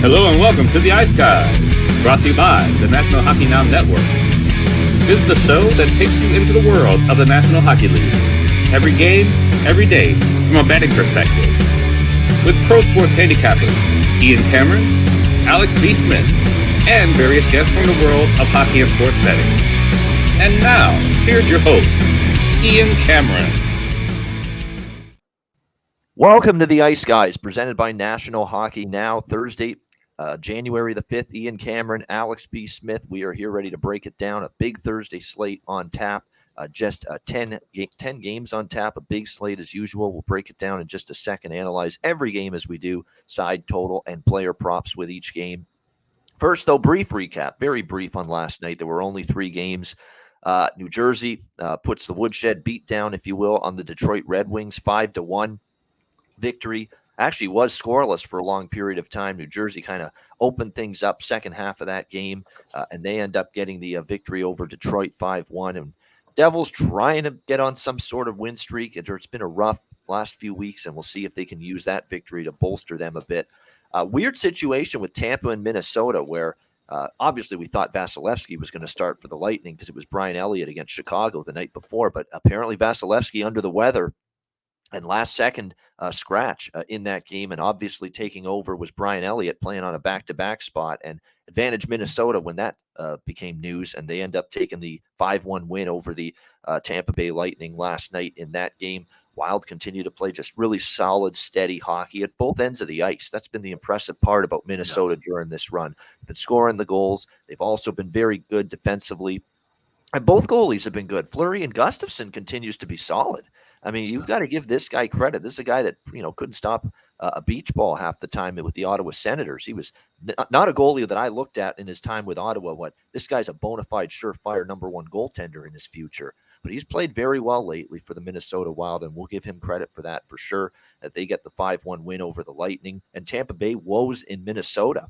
Hello and welcome to the Ice Guys, brought to you by the National Hockey Now Network. This is the show that takes you into the world of the National Hockey League. Every game, every day, from a betting perspective. With pro sports handicappers, Ian Cameron, Alex B. Smith, and various guests from the world of hockey and sports betting. And now, here's your host, Ian Cameron. Welcome to the Ice Guys, presented by National Hockey Now, Thursday, January the 5th. Ian Cameron, Alex B. Smith. We are here ready to break it down. A big Thursday slate on tap. Just 10 games on tap, a big slate as usual. We'll break it down in just a second, analyze every game as we do, side total and player props with each game. First, though, brief recap, very brief on last night. There were only 3 games. New Jersey puts the woodshed beat down, if you will, on the Detroit Red Wings, 5-1 victory. Actually was scoreless for a long period of time. New Jersey kind of opened things up second half of that game, and they end up getting the victory over Detroit 5-1. And Devils trying to get on some sort of win streak. It's been a rough last few weeks, and we'll see if they can use that victory to bolster them a bit. Weird situation with Tampa and Minnesota where obviously we thought Vasilevsky was going to start for the Lightning because it was Brian Elliott against Chicago the night before, but apparently Vasilevsky under the weather and last second scratch in that game, and obviously taking over was Brian Elliott playing on a back-to-back spot, and advantage Minnesota when that became news, and they end up taking the 5-1 win over the Tampa Bay Lightning last night in that game. Wild continue to play just really solid, steady hockey at both ends of the ice. That's been the impressive part about Minnesota during this run. They've been scoring the goals. They've also been very good defensively. And both goalies have been good. Fleury and Gustafsson continues to be solid. I mean, you've got to give this guy credit. This is a guy that, couldn't stop a beach ball half the time with the Ottawa Senators. He was not a goalie that I looked at in his time with Ottawa. This guy's a bona fide, surefire number 1 goaltender in his future. But he's played very well lately for the Minnesota Wild, and we'll give him credit for that for sure, that they get the 5-1 win over the Lightning. And Tampa Bay woes in Minnesota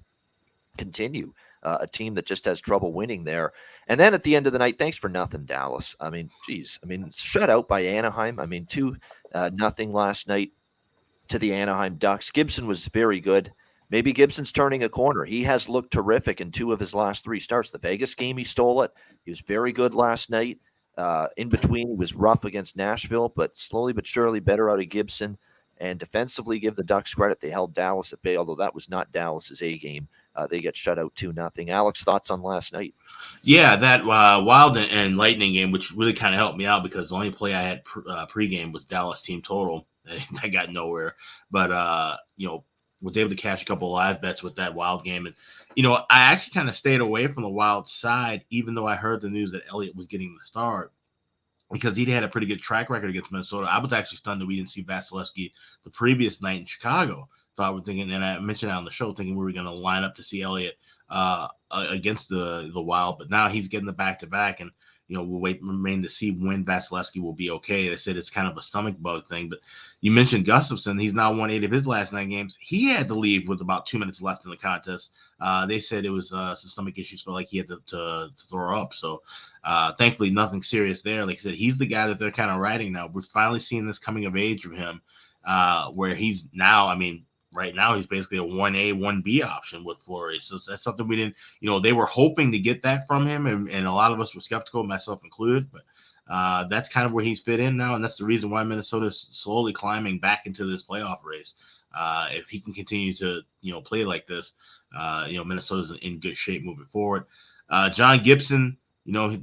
continue. A team that just has trouble winning there. And then at the end of the night, thanks for nothing, Dallas. I mean, shut out by Anaheim. 2-0 last night to the Anaheim Ducks. Gibson was very good. Maybe Gibson's turning a corner. He has looked terrific in 2 of his last 3 starts. The Vegas game, he stole it. He was very good last night. In between, he was rough against Nashville, but slowly but surely better out of Gibson. And defensively, give the Ducks credit. They held Dallas at bay, although that was not Dallas's A game. They get shut out 2-0. Alex, thoughts on last night? Yeah, that Wild and Lightning game, which really kind of helped me out because the only play I had pregame was Dallas team total. I got nowhere. But, was able to cash a couple of live bets with that Wild game. And, I actually kind of stayed away from the Wild side, even though I heard the news that Elliott was getting the start, because he'd had a pretty good track record against Minnesota. I was actually stunned that we didn't see Vasilevsky the previous night in Chicago. So I was thinking, and I mentioned that on the show, thinking we were going to line up to see Elliott against the Wild, but now he's getting the back-to-back, and we'll remain to see when Vasilevsky will be okay. They said it's kind of a stomach bug thing, but you mentioned Gustafsson. He's now won 8 of his last 9 games. He had to leave with about 2 minutes left in the contest. They said it was some stomach issues, felt like he had to throw up. So thankfully, nothing serious there. Like I said, he's the guy that they're kind of riding now. We're finally seeing this coming of age of him, where he's now, right now, he's basically a 1A, 1B option with Fleury. So that's something we didn't, they were hoping to get that from him, and a lot of us were skeptical, myself included. But that's kind of where he's fit in now, and that's the reason why Minnesota's slowly climbing back into this playoff race. If he can continue to, play like this, Minnesota's in good shape moving forward. John Gibson,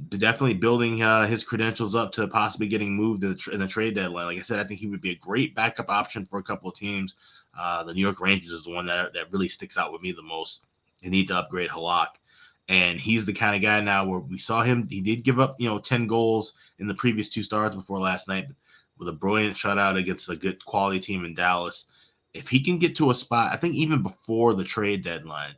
definitely building his credentials up to possibly getting moved in the trade deadline. Like I said, I think he would be a great backup option for a couple of teams. The New York Rangers is the one that really sticks out with me the most. They need to upgrade Halak. And he's the kind of guy now where we saw him. He did give up, 10 goals in the previous 2 starts before last night with a brilliant shutout against a good quality team in Dallas. If he can get to a spot, I think even before the trade deadline,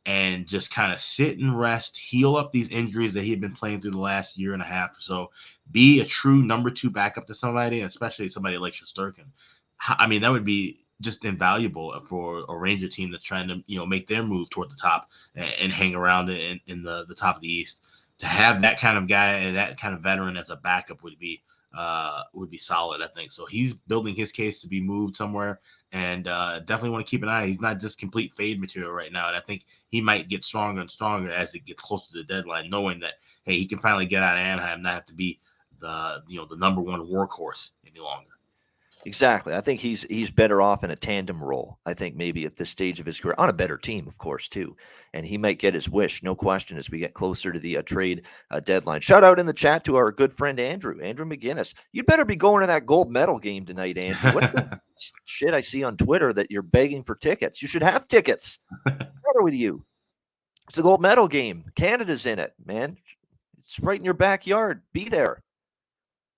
and just kind of sit and rest, heal up these injuries that he had been playing through the last year and a half or so, be a true number 2 backup to somebody, and especially somebody like Shesterkin. That would be just invaluable for a Ranger team that's trying to, make their move toward the top and hang around in the top of the East. To have that kind of guy and that kind of veteran as a backup would be would be solid, I think. So he's building his case to be moved somewhere, and definitely want to keep an eye. He's not just complete fade material right now, and I think he might get stronger and stronger as it gets closer to the deadline, knowing that, hey, he can finally get out of Anaheim, not have to be the number one workhorse any longer. Exactly. I think he's better off in a tandem role. I think maybe at this stage of his career, on a better team, of course, too. And he might get his wish, no question, as we get closer to the trade deadline. Shout out in the chat to our good friend Andrew McGinnis. You'd better be going to that gold medal game tonight, Andrew. What the shit I see on Twitter that you're begging for tickets? You should have tickets. What's the matter with you? It's a gold medal game. Canada's in it, man. It's right in your backyard. Be there.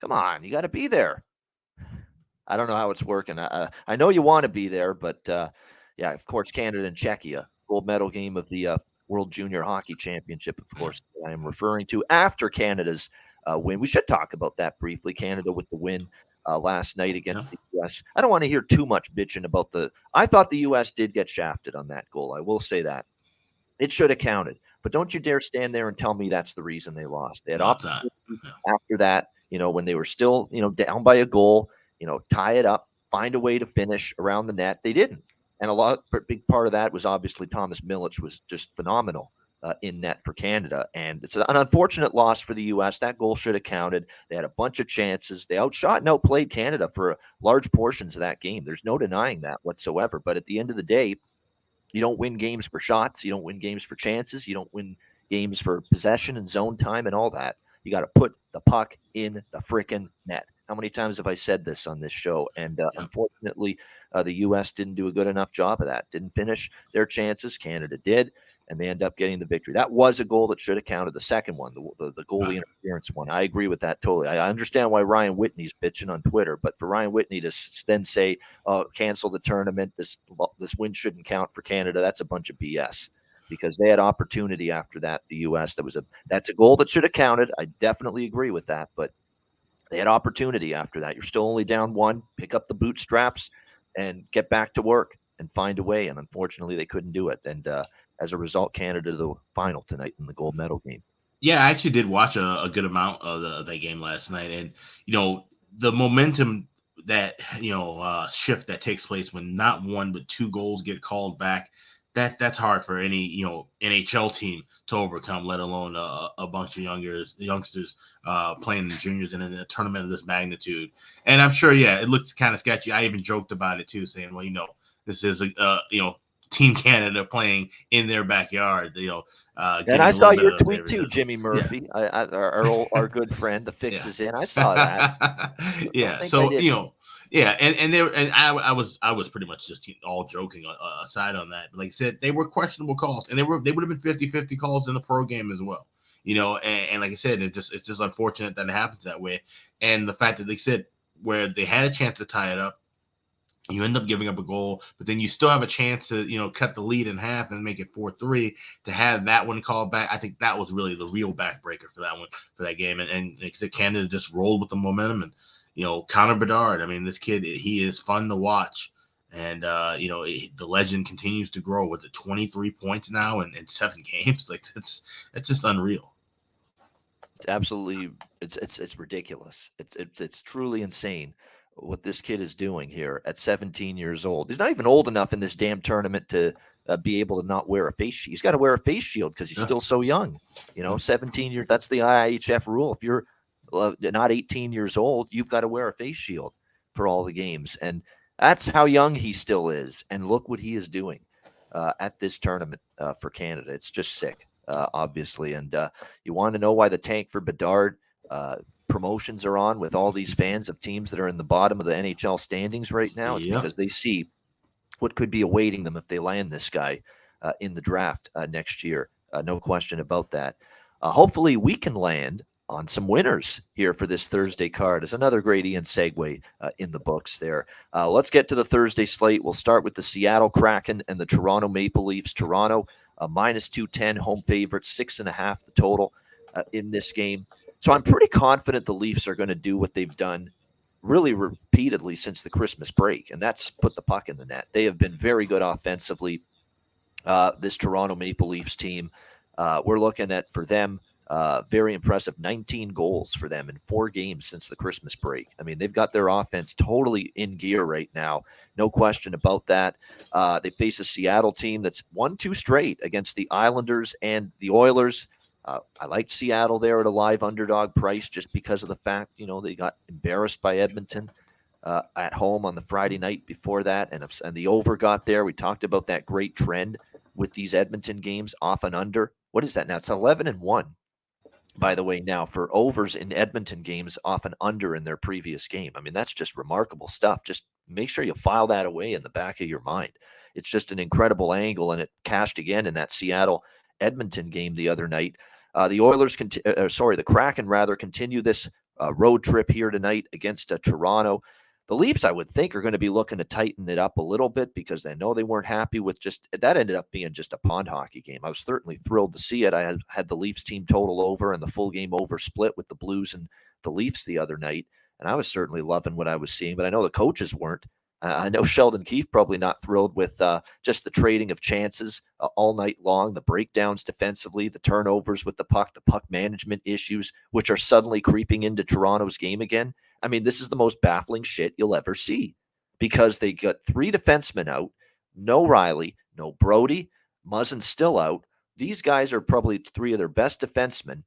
Come on, you got to be there. I don't know how it's working. I know you want to be there, but yeah, of course, Canada and Czechia, gold medal game of the World Junior Hockey Championship, of course, I am referring to after Canada's win. We should talk about that briefly. Canada with the win last night against the U.S. I don't want to hear too much bitching about I thought the U.S. did get shafted on that goal. I will say that. It should have counted. But don't you dare stand there and tell me that's the reason they lost. They had opportunity after that, when they were still, down by a goal, tie it up, find a way to finish around the net. They didn't. And big part of that was obviously Thomas Milic was just phenomenal in net for Canada. And it's an unfortunate loss for the U.S. That goal should have counted. They had a bunch of chances. They outshot and outplayed Canada for large portions of that game. There's no denying that whatsoever. But at the end of the day, you don't win games for shots. You don't win games for chances. You don't win games for possession and zone time and all that. You got to put the puck in the freaking net. How many times have I said this on this show? And unfortunately, the U.S. didn't do a good enough job of that. Didn't finish their chances. Canada did, and they end up getting the victory. That was a goal that should have counted. The second one, the goalie interference one. I agree with that totally. I understand why Ryan Whitney's bitching on Twitter, but for Ryan Whitney to then say, cancel the tournament, this win shouldn't count for Canada, that's a bunch of BS. Because they had opportunity after that, the U.S. That's a goal that should have counted. I definitely agree with that, but they had opportunity after that. You're still only down one. Pick up the bootstraps and get back to work and find a way. And unfortunately, they couldn't do it. And as a result, Canada to the final tonight in the gold medal game. Yeah, I actually did watch a good amount of that game last night. And, the momentum that, shift that takes place when not one but two goals get called back, that's hard for any NHL team to overcome, let alone a bunch of youngsters playing in the juniors and in a tournament of this magnitude. And I'm sure, it looked kind of sketchy. I even joked about it too, saying, well, this is Team Canada playing in their backyard. And I saw your tweet too, Jimmy Murphy, our good friend, the fix is in. I saw that. Yeah, so yeah, and I was pretty much just all joking aside on that. But like I said, they were questionable calls, and they would have been 50-50 calls in the pro game as well. And like I said, it's just unfortunate that it happens that way. And the fact that they said where they had a chance to tie it up, you end up giving up a goal, but then you still have a chance to, cut the lead in half and make it 4-3. To have that one called back, I think that was really the real backbreaker for that one, for that game. And like I said, Canada just rolled with the momentum. And, Connor Bedard, I mean, this kid, he is fun to watch. And, the legend continues to grow with the 23 points now in 7 games. Like, it's just unreal. It's absolutely, it's ridiculous. It's truly insane what this kid is doing here at 17 years old. He's not even old enough in this damn tournament to be able to not wear a face shield. He's got to wear a face shield because he's still so young. 17 years, that's the IIHF rule. If you're not 18 years old, you've got to wear a face shield for all the games. And that's how young he still is. And look what he is doing at this tournament for Canada. It's just sick, obviously. And you want to know why the tank for Bedard promotions are on with all these fans of teams that are in the bottom of the NHL standings right now? It's because they see what could be awaiting them if they land this guy in the draft next year. No question about that. Hopefully we can land on some winners here for this Thursday card. It's another great Ian segue in the books there. Let's get to the Thursday slate. We'll start with the Seattle Kraken and the Toronto Maple Leafs. Toronto minus 210 home favorites, 6.5 the total in this game. So I'm pretty confident the Leafs are going to do what they've done really repeatedly since the Christmas break, and that's put the puck in the net. They have been very good offensively, this Toronto Maple Leafs team. We're looking at, for them, Very impressive. 19 goals for them in 4 games since the Christmas break. I mean, they've got their offense totally in gear right now. No question about that. They face a Seattle team that's won 2 straight against the Islanders and the Oilers. I liked Seattle there at a live underdog price just because of the fact, they got embarrassed by Edmonton at home on the Friday night before that, and the over got there. We talked about that great trend with these Edmonton games off and under. What is that now? It's 11-1. By the way, now for overs in Edmonton games off and under in their previous game. I mean, that's just remarkable stuff. Just make sure you file that away in the back of your mind. It's just an incredible angle, and it cashed again in that Seattle Edmonton game the other night. The Kraken rather continue this road trip here tonight against Toronto. The Leafs, I would think, are going to be looking to tighten it up a little bit because they know they weren't happy with that ended up being just a pond hockey game. I was certainly thrilled to see it. I had the Leafs team total over and the full game over split with the Blues and the Leafs the other night, and I was certainly loving what I was seeing, but I know the coaches weren't. I know Sheldon Keefe probably not thrilled with just the trading of chances all night long, the breakdowns defensively, the turnovers with the puck management issues, which are suddenly creeping into Toronto's game again. I mean, this is the most baffling shit you'll ever see because they got 3 defensemen out, no Riley, no Brody, Muzzin's still out. These guys are probably 3 of their best defensemen.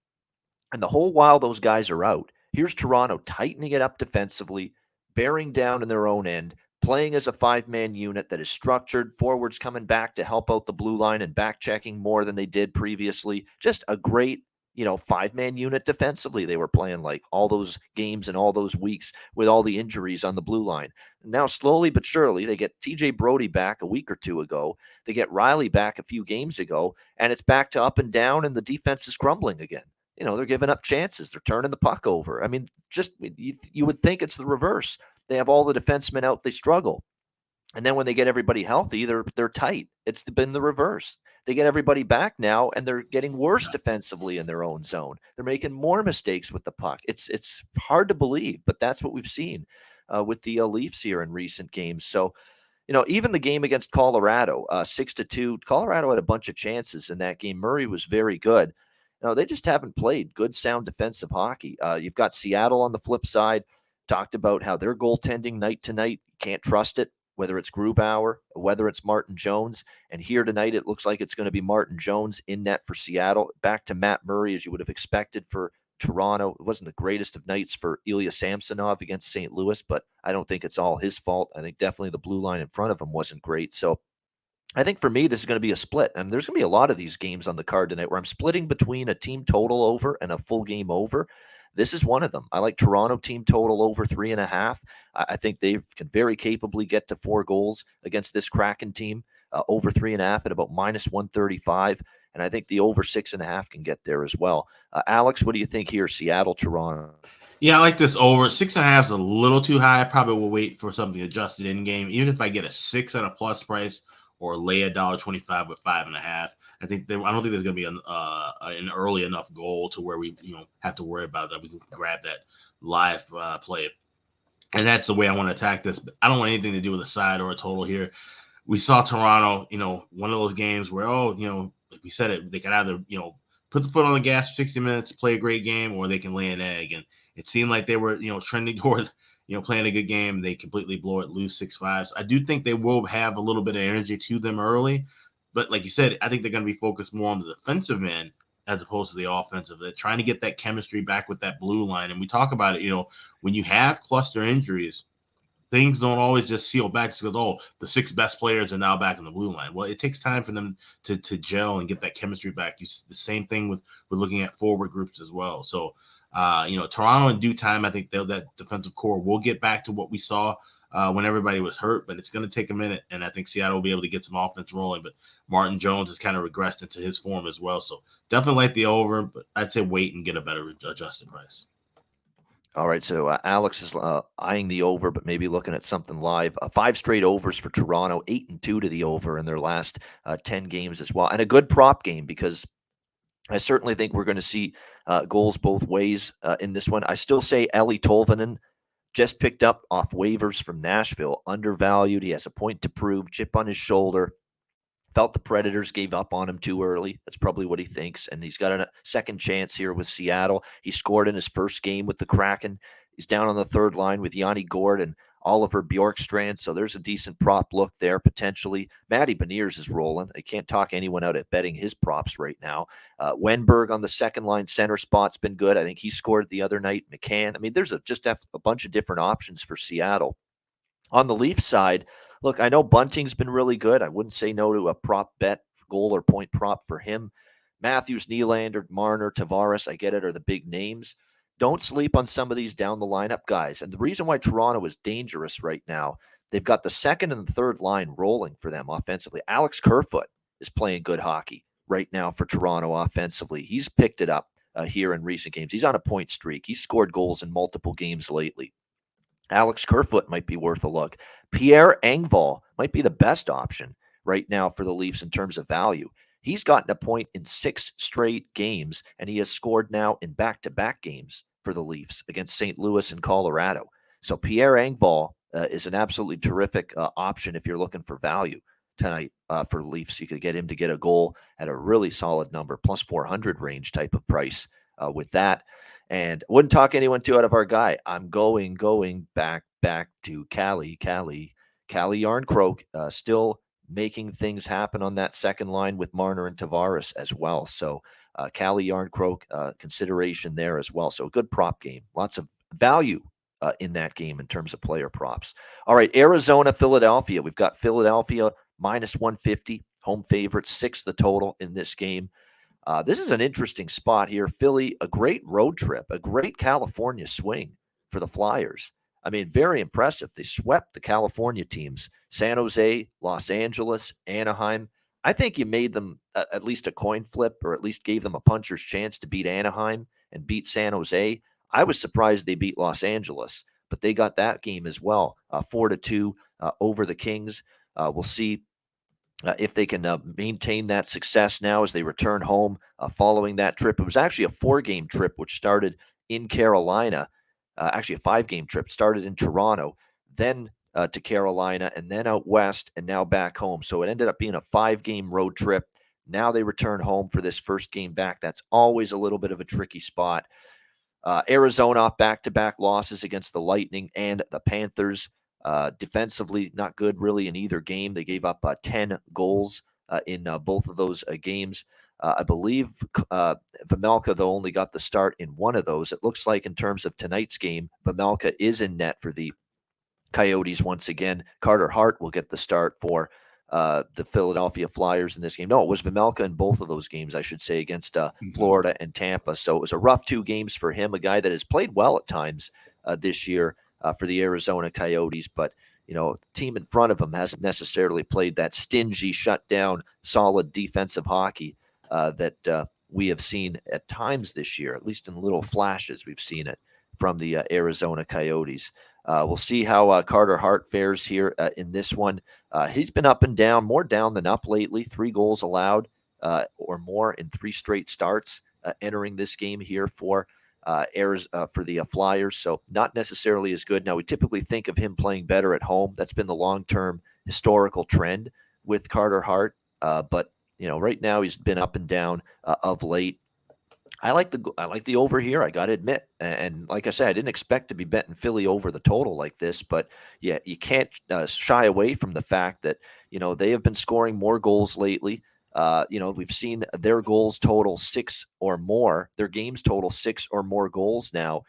And the whole while those guys are out, here's Toronto tightening it up defensively, bearing down in their own end, playing as a 5-man unit that is structured, forwards coming back to help out the blue line and back checking more than they did previously. Just a great 5-man unit defensively. They were playing like all those games and all those weeks with all the injuries on the blue line. Now, slowly but surely, they get TJ Brody back a week or 2 ago. They get Riley back a few games ago, and it's back to up and down, and the defense is crumbling again. They're giving up chances. They're turning the puck over. I mean, just you would think it's the reverse. They have all the defensemen out. They struggle. And then when they get everybody healthy, they're tight. It's been the reverse. They get everybody back now, and they're getting worse defensively in their own zone. They're making more mistakes with the puck. It's hard to believe, but that's what we've seen with the Leafs here in recent games. So, even the game against Colorado, 6-2, Colorado had a bunch of chances in that game. Murray was very good. They just haven't played good, sound defensive hockey. You've got Seattle on the flip side. Talked about how they're goaltending night to night. Can't trust it, whether it's Grubauer, whether it's Martin Jones. And here tonight, it looks like it's going to be Martin Jones in net for Seattle. Back to Matt Murray, as you would have expected for Toronto. It wasn't the greatest of nights for Ilya Samsonov against St. Louis, but I don't think it's all his fault. I think definitely the blue line in front of him wasn't great. So I think for me, this is going to be a split. And there's going to be a lot of these games on the card tonight where I'm splitting between a team total over and a full game over. This is one of them. I like Toronto team total over 3.5. I think they can very capably get to 4 goals against this Kraken team, over 3.5 at about -135. And I think the over 6.5 can get there as well. Alex, what do you think here? Seattle, Toronto. Yeah, I like this over. 6.5 is a little too high. I probably will wait for something adjusted in game. Even if I get a 6 at a plus price or lay $1.25 with 5.5. I don't think there's going to be an early enough goal to where we have to worry about that. We can grab that live play, and that's the way I want to attack this. But I don't want anything to do with a side or a total here. We saw Toronto, one of those games where like we said it, they can either put the foot on the gas for 60 minutes, play a great game, or they can lay an egg. And it seemed like they were trending towards playing a good game. They completely blow it, lose 6-5. So I do think they will have a little bit of energy to them early. But like you said, I think they're going to be focused more on the defensive end as opposed to the offensive. They're trying to get that chemistry back with that blue line. And we talk about it, when you have cluster injuries, things don't always just seal back because, the 6 best players are now back in the blue line. Well, it takes time for them to gel and get that chemistry back. The same thing with looking at forward groups as well. So, Toronto in due time, I think that defensive core will get back to what we saw when everybody was hurt, but it's going to take a minute, and I think Seattle will be able to get some offense rolling. But Martin Jones has kind of regressed into his form as well, so definitely like the over, but I'd say wait and get a better adjusted price. All right, so Alex is eyeing the over, but maybe looking at something live. 5 straight overs for Toronto, 8-2 to the over in their last 10 games as well, and a good prop game because I certainly think we're going to see goals both ways in this one. I still say Eli Tolvanen, just picked up off waivers from Nashville, undervalued. He has a point to prove, chip on his shoulder. Felt the Predators gave up on him too early. That's probably what he thinks. And he's got a second chance here with Seattle. He scored in his first game with the Kraken. He's down on the third line with Yanni Gord and Oliver Bjorkstrand. So there's a decent prop look there potentially. Matty Beniers is rolling. I can't talk anyone out at betting his props right now. Wenberg on the second line center spot's been good. I think he scored the other night. McCann. I mean, there's just a bunch of different options for Seattle. On the Leafs side, look, I know Bunting's been really good. I wouldn't say no to a prop bet, goal or point prop for him. Matthews, Nylander, Marner, Tavares, I get it, are the big names. Don't sleep on some of these down the lineup guys. And the reason why Toronto is dangerous right now, they've got the second and third line rolling for them offensively. Alex Kerfoot is playing good hockey right now for Toronto offensively. He's picked it up here in recent games. He's on a point streak. He's scored goals in multiple games lately. Alex Kerfoot might be worth a look. Pierre Engvall might be the best option right now for the Leafs in terms of value. He's gotten a point in 6 straight games, and he has scored now in back-to-back games for the Leafs against St. Louis and Colorado. So Pierre Engvall is an absolutely terrific option if you're looking for value tonight for the Leafs. You could get him to get a goal at a really solid number, plus 400 range type of price with that. And wouldn't talk anyone too out of our guy. I'm going back to Calle Yarncroke, still making things happen on that second line with Marner and Tavares as well. So Calle Yarncroke, consideration there as well. So a good prop game. Lots of value in that game in terms of player props. All right, Arizona, Philadelphia. We've got Philadelphia minus 150, home favorite, 6 the total in this game. This is an interesting spot here. Philly, a great road trip, a great California swing for the Flyers. I mean, very impressive. They swept the California teams, San Jose, Los Angeles, Anaheim. I think you made them at least a coin flip, or at least gave them a puncher's chance to beat Anaheim and beat San Jose. I was surprised they beat Los Angeles, but they got that game as well, 4-2 over the Kings. We'll see if they can maintain that success now as they return home following that trip. It was actually a 4-game trip, which started in Carolina. Actually, a 5-game trip. Started in Toronto, then to Carolina, and then out west, and now back home. So it ended up being a 5-game road trip. Now they return home for this first game back. That's always a little bit of a tricky spot. Arizona off back-to-back losses against the Lightning and the Panthers. Defensively, not good really in either game. They gave up 10 goals in both of those games. I believe Vejmelka, though, only got the start in one of those. It looks like in terms of tonight's game, Vejmelka is in net for the Coyotes once again. Carter Hart will get the start for the Philadelphia Flyers in this game. No, it was Vejmelka in both of those games, I should say, against Florida and Tampa. So it was a rough 2 games for him, a guy that has played well at times this year for the Arizona Coyotes. But, you know, the team in front of him hasn't necessarily played that stingy, shut-down, solid defensive hockey that we have seen at times this year, at least in little flashes we've seen it from the Arizona Coyotes. We'll see how Carter Hart fares here in this one. He's been up and down, more down than up lately. 3 goals allowed or more in 3 straight starts entering this game here for the Flyers. So not necessarily as good. Now, we typically think of him playing better at home. That's been the long-term historical trend with Carter Hart. But, you know, right now he's been up and down of late. I like the over here, I got to admit. And like I said, I didn't expect to be betting Philly over the total like this, but yeah, you can't shy away from the fact that, you know, they have been scoring more goals lately. You know, we've seen their goals total 6 or more, their games total 6 or more goals now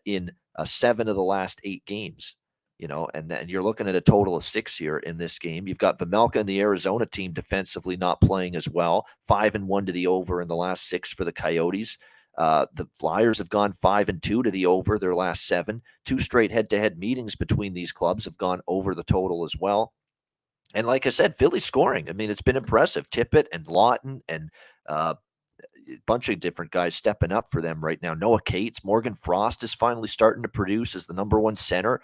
in 7 of the last 8 games. You know, and then you're looking at a total of 6 here in this game. You've got Vejmelka and the Arizona team defensively not playing as well. 5-1 to the over in the last 6 for the Coyotes. The Flyers have gone 5-2 to the over their last 7. 2 straight head-to-head meetings between these clubs have gone over the total as well. And like I said, Philly scoring. I mean, it's been impressive. Tippett and Lawton and a bunch of different guys stepping up for them right now. Noah Cates, Morgan Frost is finally starting to produce as the number 1 center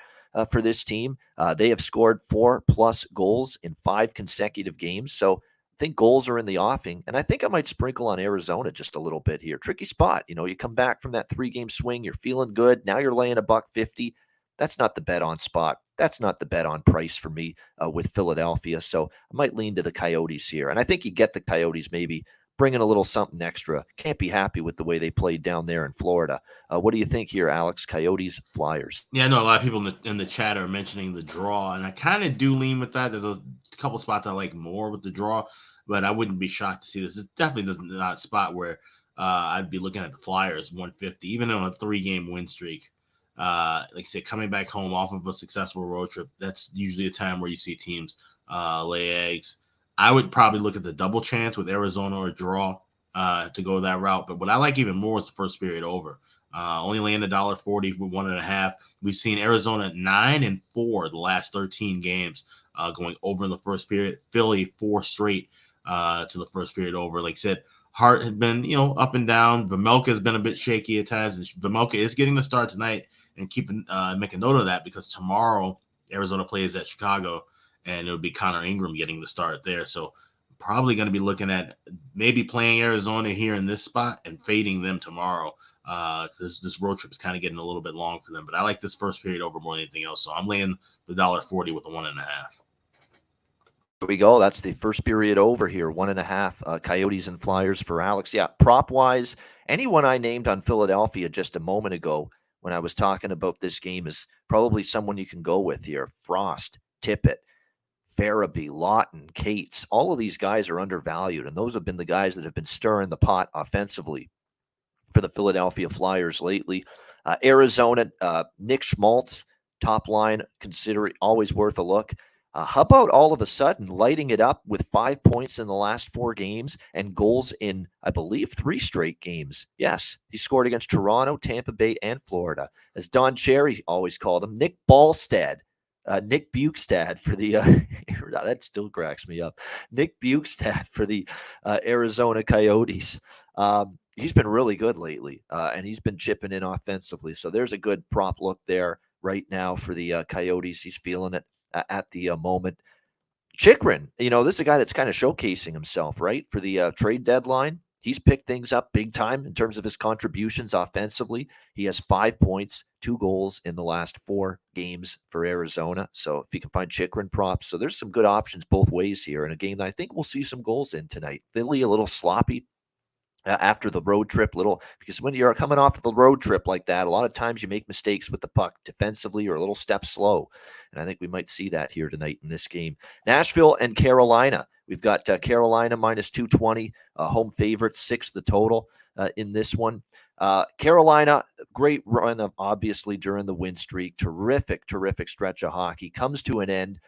for this team. They have scored 4+ goals in 5 consecutive games. So I think goals are in the offing. And I think I might sprinkle on Arizona just a little bit here. Tricky spot. You know, you come back from that 3-game swing. You're feeling good. Now you're laying $1.50. That's not the bet on spot. That's not the bet on price for me with Philadelphia. So I might lean to the Coyotes here. And I think you get the Coyotes maybe bringing a little something extra. Can't be happy with the way they played down there in Florida. What do you think here, Alex? Coyotes, Flyers. Yeah, I know a lot of people in the chat are mentioning the draw, and I kind of do lean with that. There's a couple spots I like more with the draw, but I wouldn't be shocked to see this. It definitely not a spot where I'd be looking at the Flyers 150, even on a 3-game win streak. Like I said, coming back home off of a successful road trip, that's usually a time where you see teams lay eggs. I would probably look at the double chance with Arizona or draw to go that route. But what I like even more is the first period over. Only laying $1.40 with 1.5. We've seen Arizona 9-4 the last 13 games going over in the first period. Philly 4 straight to the first period over. Like I said, Hart had been up and down. Vejmelka has been a bit shaky at times. And Vejmelka is getting the start tonight, and make a note of that because tomorrow Arizona plays at Chicago, and it would be Connor Ingram getting the start there. So probably going to be looking at maybe playing Arizona here in this spot and fading them tomorrow. This road trip is kind of getting a little bit long for them, but I like this first period over more than anything else. So I'm laying the $1.40 with a 1.5. There we go. That's the first period over here. 1.5. Coyotes and Flyers for Alex. Yeah, prop wise, anyone I named on Philadelphia just a moment ago when I was talking about this game is probably someone you can go with here. Frost, Tippett, Farabee, Lawton, Cates. All of these guys are undervalued, and those have been the guys that have been stirring the pot offensively for the Philadelphia Flyers lately. Arizona, Nick Schmaltz, top line, consider it always worth a look. How about all of a sudden lighting it up with 5 points in the last 4 games and goals in, I believe, 3 straight games? Yes, he scored against Toronto, Tampa Bay, and Florida. As Don Cherry always called him, Nick Nick Bukestad for the that still cracks me up. Nick Bukestad for the Arizona Coyotes. He's been really good lately, and he's been chipping in offensively. So there's a good prop look there right now for the Coyotes. He's feeling it at the moment. Chychrun, this is a guy that's kind of showcasing himself, right, for the trade deadline. He's picked things up big time in terms of his contributions offensively. He has 5 points, 2 goals in the last 4 games for Arizona. So if you can find Chychrun props, so there's some good options both ways here in a game that I think we'll see some goals in tonight. Philly a little sloppy after the road trip, because when you're coming off the road trip like that, a lot of times you make mistakes with the puck defensively or a little step slow. And I think we might see that here tonight in this game. Nashville and Carolina. We've got Carolina minus 220, home favorites, 6 the total in this one. Carolina, great run obviously during the win streak. Terrific stretch of hockey. Comes to an end.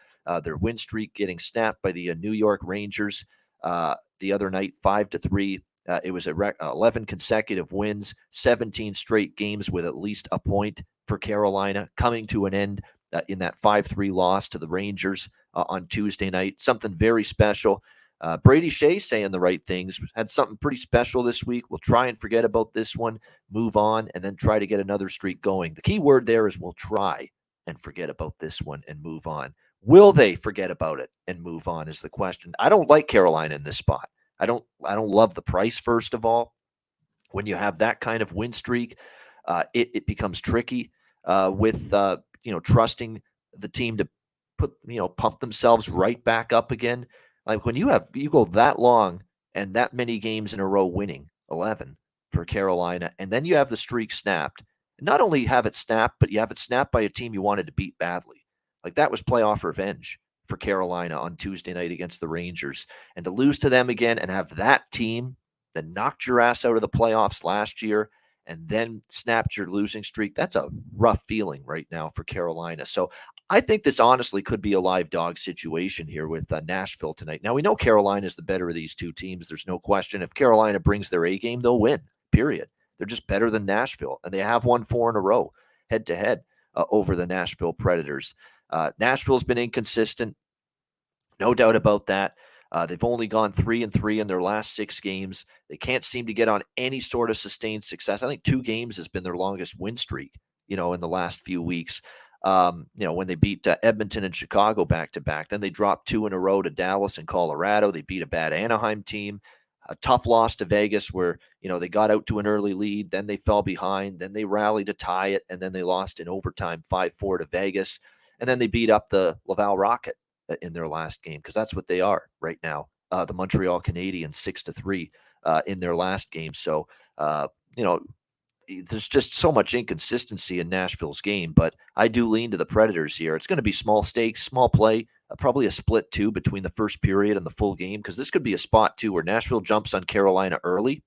Their win streak getting snapped by the New York Rangers the other night, 5-3. It was 11 consecutive wins, 17 straight games with at least a point for Carolina, coming to an end in that 5-3 loss to the Rangers on Tuesday night. Something very special. Brady Shea saying the right things. Had something pretty special this week. We'll try and forget about this one, move on, and then try to get another streak going. The key word there is we'll try and forget about this one and move on. Will they forget about it and move on is the question. I don't like Carolina in this spot. I don't love the price, first of all. When you have that kind of win streak, it becomes tricky with trusting the team to pump themselves right back up again. Like when you go that long and that many games in a row winning, 11 for Carolina, and then you have the streak snapped. Not only have it snapped, but you have it snapped by a team you wanted to beat badly. Like that was playoff revenge for Carolina on Tuesday night against the Rangers. And to lose to them again and have that team that knocked your ass out of the playoffs last year and then snapped your losing streak, that's a rough feeling right now for Carolina. So I think this honestly could be a live dog situation here with Nashville tonight. Now, we know Carolina is the better of these two teams. There's no question. If Carolina brings their A game, they'll win, period. They're just better than Nashville, and they have won 4 in a row head-to-head over the Nashville Predators. Nashville's been inconsistent, no doubt about that. They've only gone 3-3 in their last 6 games. They can't seem to get on any sort of sustained success. I think 2 games has been their longest win streak, in the last few weeks. When they beat Edmonton and Chicago back-to-back. Then they dropped 2 in a row to Dallas and Colorado. They beat a bad Anaheim team. a tough loss to Vegas where, they got out to an early lead, then they fell behind, then they rallied to tie it, and then they lost in overtime 5-4 to Vegas. And then they beat up the Laval Rocket in their last game, because that's what they are right now. The Montreal Canadiens 6-3 in their last game. So, there's just so much inconsistency in Nashville's game, but I do lean to the Predators here. It's going to be small stakes, small play, probably a split too between the first period and the full game, because this could be a spot too where Nashville jumps on Carolina early.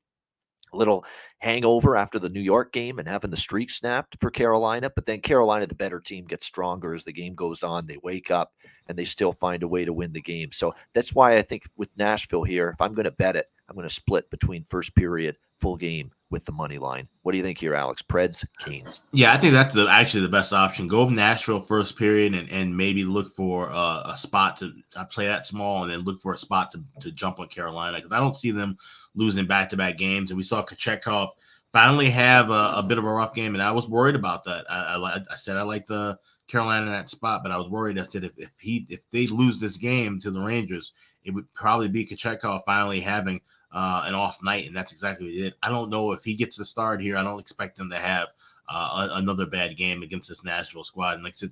A little hangover after the New York game and having the streak snapped for Carolina, but then Carolina, the better team, gets stronger as the game goes on. They wake up and they still find a way to win the game. So that's why I think with Nashville here, if I'm going to bet it, I'm going to split between first period, full game with the money line. What do you think here, Alex? Preds, Canes? Yeah, I think that's actually the best option. Go Nashville first period and maybe look for a spot to play that small, and then look for a spot to jump on Carolina, because I don't see them losing back-to-back games. And we saw Kochetkov finally have a bit of a rough game, and I was worried about that. I said I like the Carolina in that spot, but I was worried. I said if they lose this game to the Rangers, it would probably be Kochetkov finally having an off night, and that's exactly what he did. I don't know if he gets the start here. I don't expect him to have another bad game against this Nashville squad. And like I said,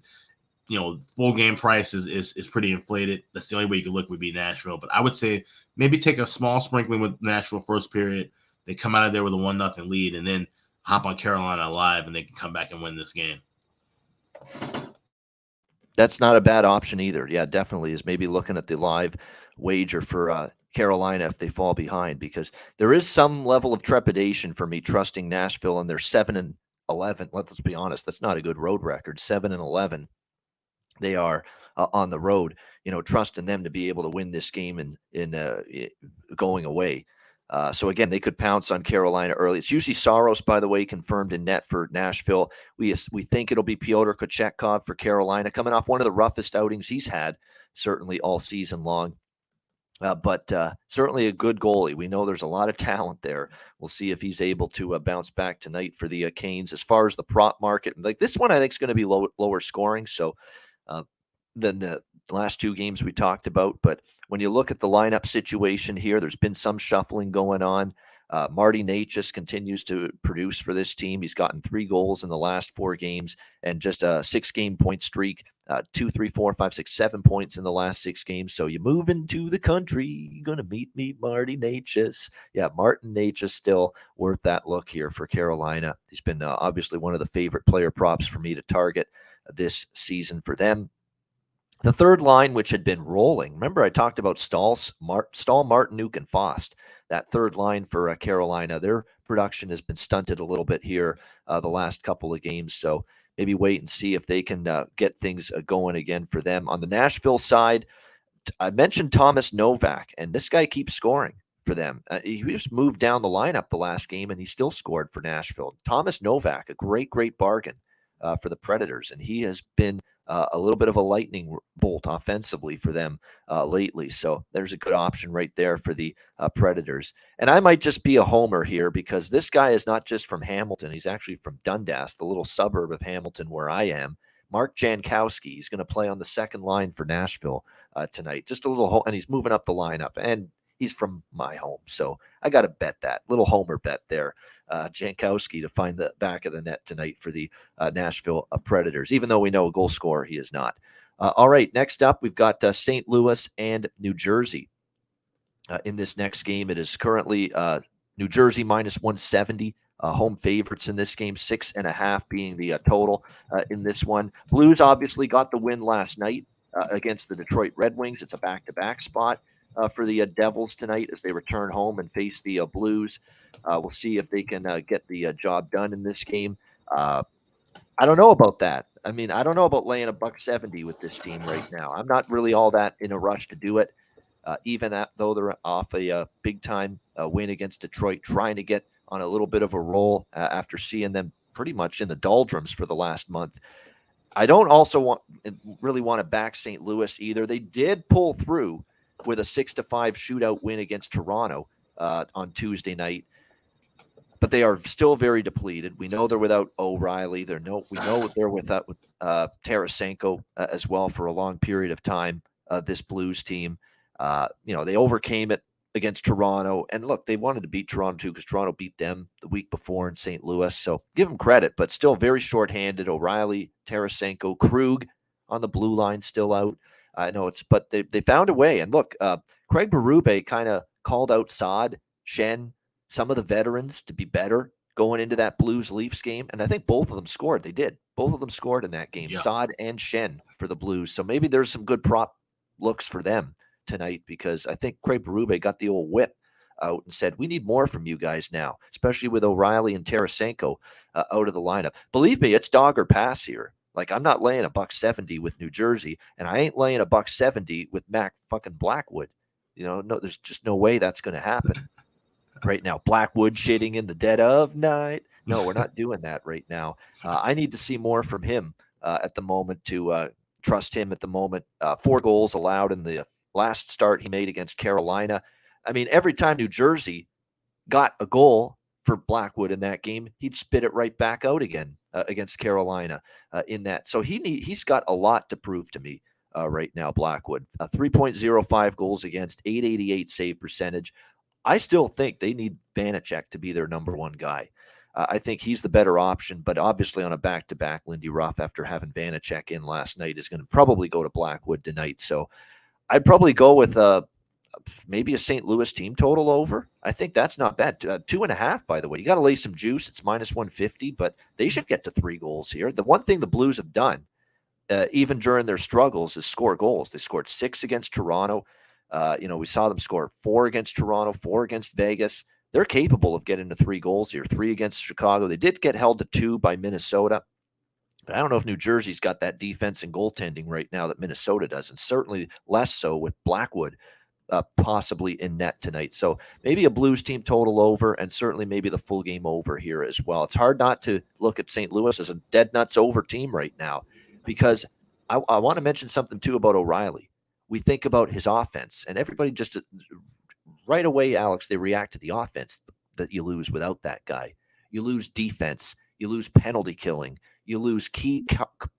full game price is pretty inflated. That's the only way you can look would be Nashville. But I would say maybe take a small sprinkling with Nashville first period. They come out of there with a 1-0 lead, and then hop on Carolina live, and they can come back and win this game. That's not a bad option either. Yeah, definitely is maybe looking at the live wager for Carolina if they fall behind, because there is some level of trepidation for me trusting Nashville, and they're 7-11. Let's be honest, that's not a good road record. 7-11. They are on the road, trusting them to be able to win this game in going away. So again, they could pounce on Carolina early. It's usually Saros, by the way, confirmed in net for Nashville. We think it'll be Pyotr Kochetkov for Carolina, coming off one of the roughest outings he's had certainly all season long. But certainly a good goalie. We know there's a lot of talent there. We'll see if he's able to bounce back tonight for the Canes. As far as the prop market, like this one, I think is going to be lower scoring. So than the last two games we talked about. But when you look at the lineup situation here, there's been some shuffling going on. Marty Necas continues to produce for this team. He's gotten 3 goals in the last 4 games and just a 6-game point streak. 2, 3, 4, 5, 6, 7 points in the last 6 games. So you move into the country, you're going to meet Marty Necas. Yeah, Martin Necas still worth that look here for Carolina. He's been obviously one of the favorite player props for me to target this season for them. The third line, which had been rolling. Remember, I talked about Stahl, Martinuk, and Fost. That third line for Carolina, their production has been stunted a little bit here the last couple of games. So maybe wait and see if they can get things going again for them. On the Nashville side, I mentioned Thomas Novak, and this guy keeps scoring for them. He just moved down the lineup the last game, and he still scored for Nashville. Thomas Novak, a great bargain for the Predators, and he has been a little bit of a lightning bolt offensively for them lately. So there's a good option right there for the Predators. And I might just be a homer here, because this guy is not just from Hamilton. He's actually from Dundas, the little suburb of Hamilton where I am. Mark Jankowski. He's going to play on the second line for Nashville tonight. Just a little, and he's moving up the lineup. And he's from my home, so I got to bet that. Little homer bet there. Jankowski to find the back of the net tonight for the Nashville Predators, even though we know a goal scorer he is not. All right, next up, we've got St. Louis and New Jersey. In this next game, it is currently New Jersey minus 170. Home favorites in this game, 6.5 being the total in this one. Blues obviously got the win last night against the Detroit Red Wings. It's a back-to-back spot for the Devils tonight as they return home and face the Blues. We'll see if they can get the job done in this game. I don't know about that. I mean, I don't know about laying $170 with this team right now. I'm not really all that in a rush to do it, though they're off a big-time win against Detroit, trying to get on a little bit of a roll after seeing them pretty much in the doldrums for the last month. I don't also really want to back St. Louis either. They did pull through with a 6-5 shootout win against Toronto on Tuesday night, but they are still very depleted. We know they're without O'Reilly. We know they're without Tarasenko as well for a long period of time. This Blues team, they overcame it against Toronto. And look, they wanted to beat Toronto too because Toronto beat them the week before in St. Louis. So give them credit, but still very shorthanded. O'Reilly, Tarasenko, Krug on the blue line still out. I know but they found a way. And look, Craig Berube kind of called out Saad, Shen, some of the veterans to be better going into that Blues-Leafs game. And I think both of them scored. They did. Both of them scored in that game, Saad and Shen for the Blues. So maybe there's some good prop looks for them tonight, because I think Craig Berube got the old whip out and said, we need more from you guys now, especially with O'Reilly and Tarasenko out of the lineup. Believe me, it's dog or pass here. Like, I'm not laying $170 with New Jersey, and I ain't laying $170 with Mac fucking Blackwood. No, there's just no way that's going to happen right now. Blackwood shitting in the dead of night. No, we're not doing that right now. I need to see more from him at the moment to trust him at the moment. 4 goals allowed in the last start he made against Carolina. I mean, every time New Jersey got a goal for Blackwood in that game, he'd spit it right back out again against Carolina in that. So he's got a lot to prove to me right now, Blackwood. 3.05 goals against, 888 save percentage. I still think they need Vanacek to be their number one guy. I think he's the better option, but obviously on a back-to-back, Lindy Ruff, after having Vanacek in last night, is going to probably go to Blackwood tonight. So I'd probably go with maybe a St. Louis team total over. I think that's not bad. 2.5, by the way. You got to lay some juice. It's -150, but they should get to 3 goals here. The one thing the Blues have done, even during their struggles, is score goals. They scored 6 against Toronto. We saw them score 4 against Toronto, 4 against Vegas. They're capable of getting to 3 goals here. 3 against Chicago. They did get held to 2 by Minnesota. But I don't know if New Jersey's got that defense and goaltending right now that Minnesota does, and certainly less so with Blackwood possibly in net tonight. So maybe a Blues team total over, and certainly maybe the full game over here as well. It's hard not to look at St. Louis as a dead nuts over team right now, because I want to mention something too about O'Reilly. We think about his offense, and everybody just right away, Alex, they react to the offense that you lose without that guy. You lose defense. You lose penalty killing. You lose key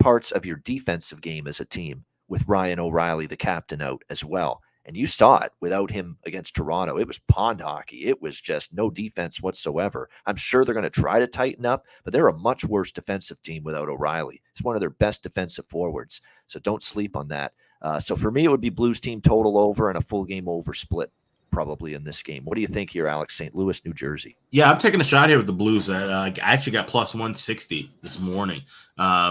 parts of your defensive game as a team with Ryan O'Reilly, the captain, out as well. And you saw it without him against Toronto. It was pond hockey. It was just no defense whatsoever. I'm sure they're going to try to tighten up, but they're a much worse defensive team without O'Reilly. It's one of their best defensive forwards. So don't sleep on that. So for me, it would be Blues team total over and a full game over split probably in this game. What do you think here, Alex? St. Louis, New Jersey. Yeah, I'm taking a shot here with the Blues. I actually got +160 this morning.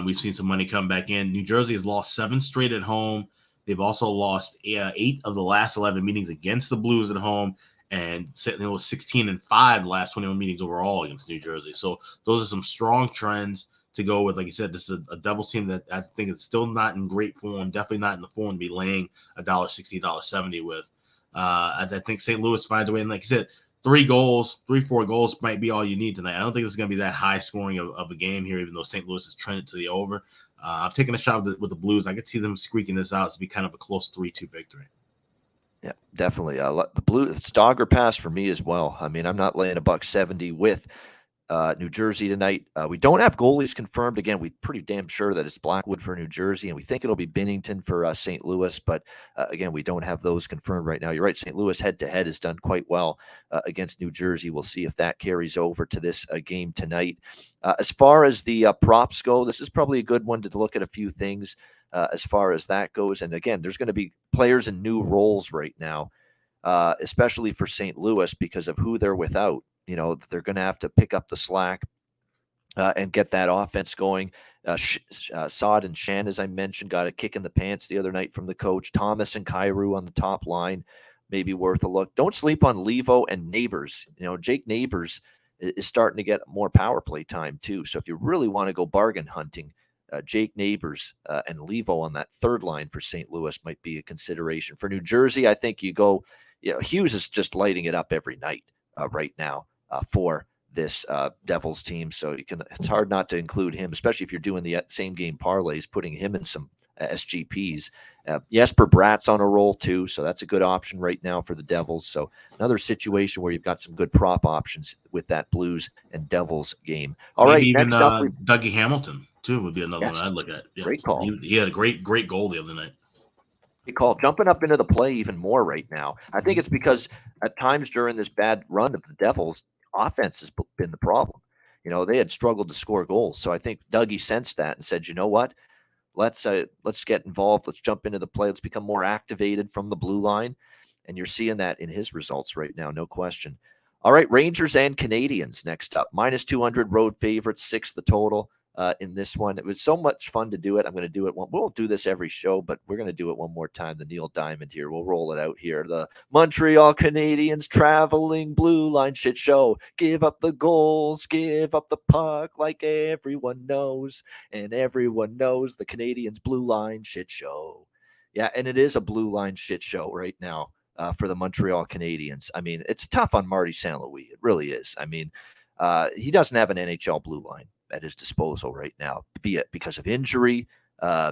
We've seen some money come back in. New Jersey has lost 7 straight at home. They've also lost 8 of the last 11 meetings against the Blues at home, and St. Louis 16-5 the last 21 meetings overall against New Jersey. So those are some strong trends to go with. Like you said, this is a Devils team that I think is still not in great form, definitely not in the form to be laying $1.60, $1.70 with. I think St. Louis finds a way, and like you said, 4 goals might be all you need tonight. I don't think it's going to be that high scoring of a game here, even though St. Louis has trended to the over. I'm taking a shot with the Blues. I could see them squeaking this out to be kind of a close 3-2 victory. Yeah, definitely. The Blues, it's dog or pass for me as well. I mean, I'm not laying $170 with New Jersey tonight. We don't have goalies confirmed. Again, we're pretty damn sure that it's Blackwood for New Jersey, and we think it'll be Binnington for St. Louis. But again, we don't have those confirmed right now. You're right. St. Louis head-to-head has done quite well against New Jersey. We'll see if that carries over to this game tonight. As far as the props go, this is probably a good one to look at a few things as far as that goes. And again, there's going to be players in new roles right now, especially for St. Louis because of who they're without. They're going to have to pick up the slack and get that offense going. Saad and Shan, as I mentioned, got a kick in the pants the other night from the coach. Thomas and Kyrou on the top line, maybe worth a look. Don't sleep on Levo and Neighbors. Jake Neighbors is starting to get more power play time too. So if you really want to go bargain hunting, Jake Neighbors and Levo on that third line for St. Louis might be a consideration. For New Jersey, I think you go, Hughes is just lighting it up every night right now. For this Devils team. So it's hard not to include him, especially if you're doing the same game parlays, putting him in some SGPs. Jesper Bratt's on a roll too, so that's a good option right now for the Devils. So another situation where you've got some good prop options with that Blues and Devils game. All right, even next up, Dougie Hamilton too would be another one I'd look at. Yeah. Great call. He had a great goal the other night. call jumping up into the play even more right now. I think it's because at times during this bad run of the Devils, offense has been the problem. They had struggled to score goals. So I think Dougie sensed that and said, you know what? Let's get involved. Let's jump into the play. Let's become more activated from the blue line. And you're seeing that in his results right now, no question. All right, Rangers and Canadiens next up. -200 road favorites, 6 the total in this one. It was so much fun to do it. I'm going to do it. We'll do this every show, but we're going to do it one more time. The Neil Diamond here. We'll roll it out here. The Montreal Canadiens traveling blue line shit show. Give up the goals, give up the puck like everyone knows. And everyone knows the Canadiens blue line shit show. Yeah, and it is a blue line shit show right now. For the Montreal Canadiens. I mean, it's tough on Marty St. Louis. It really is. I mean, he doesn't have an NHL blue line at his disposal right now, be it because of injury,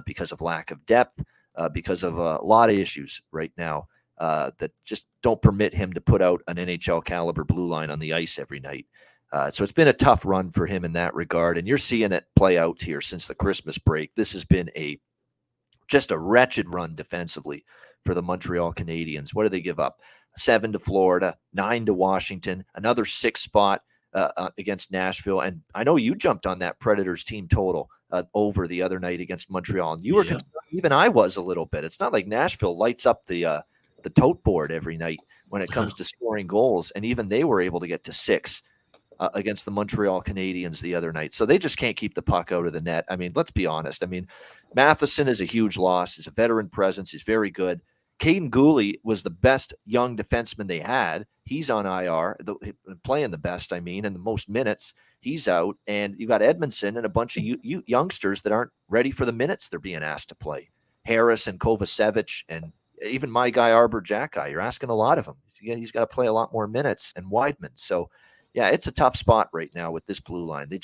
because of lack of depth, because of a lot of issues right now that just don't permit him to put out an NHL caliber blue line on the ice every night. So it's been a tough run for him in that regard, and you're seeing it play out here since the Christmas break. This has been just a wretched run defensively for the Montreal Canadiens. What do they give up? 7 to Florida, 9 to Washington, another 6 spot against Nashville. And I know you jumped on that Predators team total over the other night against Montreal. And you were concerned, even I was a little bit. It's not like Nashville lights up the tote board every night when it comes to scoring goals. And even they were able to get to 6 against the Montreal Canadiens the other night. So they just can't keep the puck out of the net. I mean, let's be honest. I mean, Matheson is a huge loss. He's a veteran presence. He's very good. Caden Gooley was the best young defenseman they had. He's on IR, playing the best, and the most minutes. He's out. And you got Edmondson and a bunch of youngsters that aren't ready for the minutes they're being asked to play. Harris and Kovacevic and even my guy, Arbor Jacki. You're asking a lot of him. He's got to play a lot more minutes, and Weidman. So, yeah, it's a tough spot right now with this blue line. They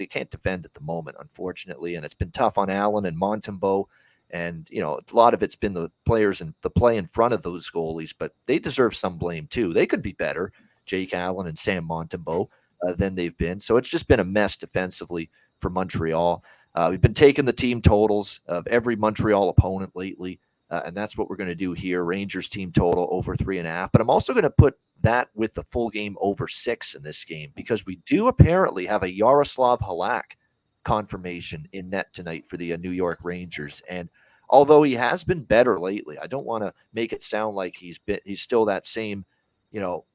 can't defend at the moment, unfortunately, and it's been tough on Allen and Montembeault. And, a lot of it's been the players and the play in front of those goalies, but they deserve some blame too. They could be better, Jake Allen and Sam Montembeault, than they've been. So it's just been a mess defensively for Montreal. We've been taking the team totals of every Montreal opponent lately, and that's what we're going to do here. Rangers team total over 3.5. But I'm also going to put that with the full game over 6 in this game because we do apparently have a Yaroslav Halak confirmation in net tonight for the New York Rangers. And although he has been better lately, I don't want to make it sound like he's still that same,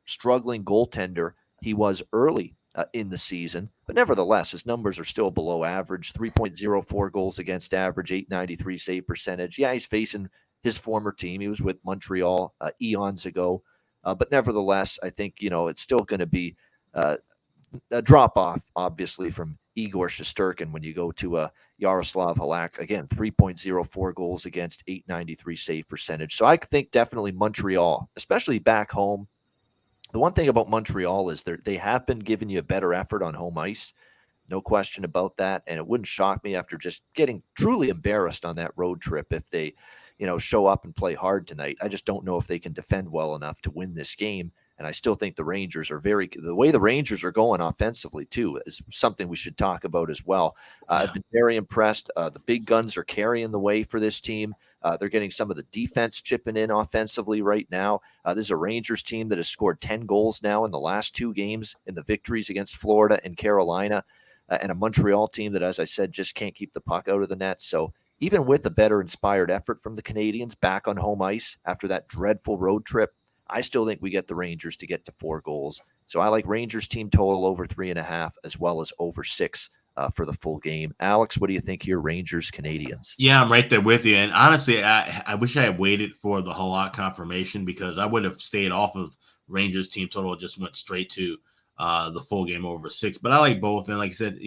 struggling goaltender he was early in the season. But nevertheless, his numbers are still below average, 3.04 goals against average, .893 save percentage. Yeah, he's facing his former team. He was with Montreal eons ago. But nevertheless, I think, it's still going to be a drop-off, obviously, from Igor Shesterkin when you go to Yaroslav Halak. Again, 3.04 goals against, .893 save percentage. So I think definitely Montreal, especially back home. The one thing about Montreal is they have been giving you a better effort on home ice. No question about that. And it wouldn't shock me after just getting truly embarrassed on that road trip if they, show up and play hard tonight. I just don't know if they can defend well enough to win this game. And I still think the Rangers are the way the Rangers are going offensively, too, is something we should talk about as well. I've been very impressed. The big guns are carrying the way for this team. They're getting some of the defense chipping in offensively right now. This is a Rangers team that has scored 10 goals now in the last 2 games in the victories against Florida and Carolina, and a Montreal team that, as I said, just can't keep the puck out of the net. So even with a better inspired effort from the Canadiens back on home ice after that dreadful road trip, I still think we get the Rangers to get to 4 goals. So I like Rangers team total over 3.5 as well as over 6 for the full game. Alex, what do you think here, Rangers, Canadiens? Yeah, I'm right there with you. And honestly, I wish I had waited for the Halak confirmation because I would have stayed off of Rangers team total, just went straight to the full game over 6. But I like both. And like I said,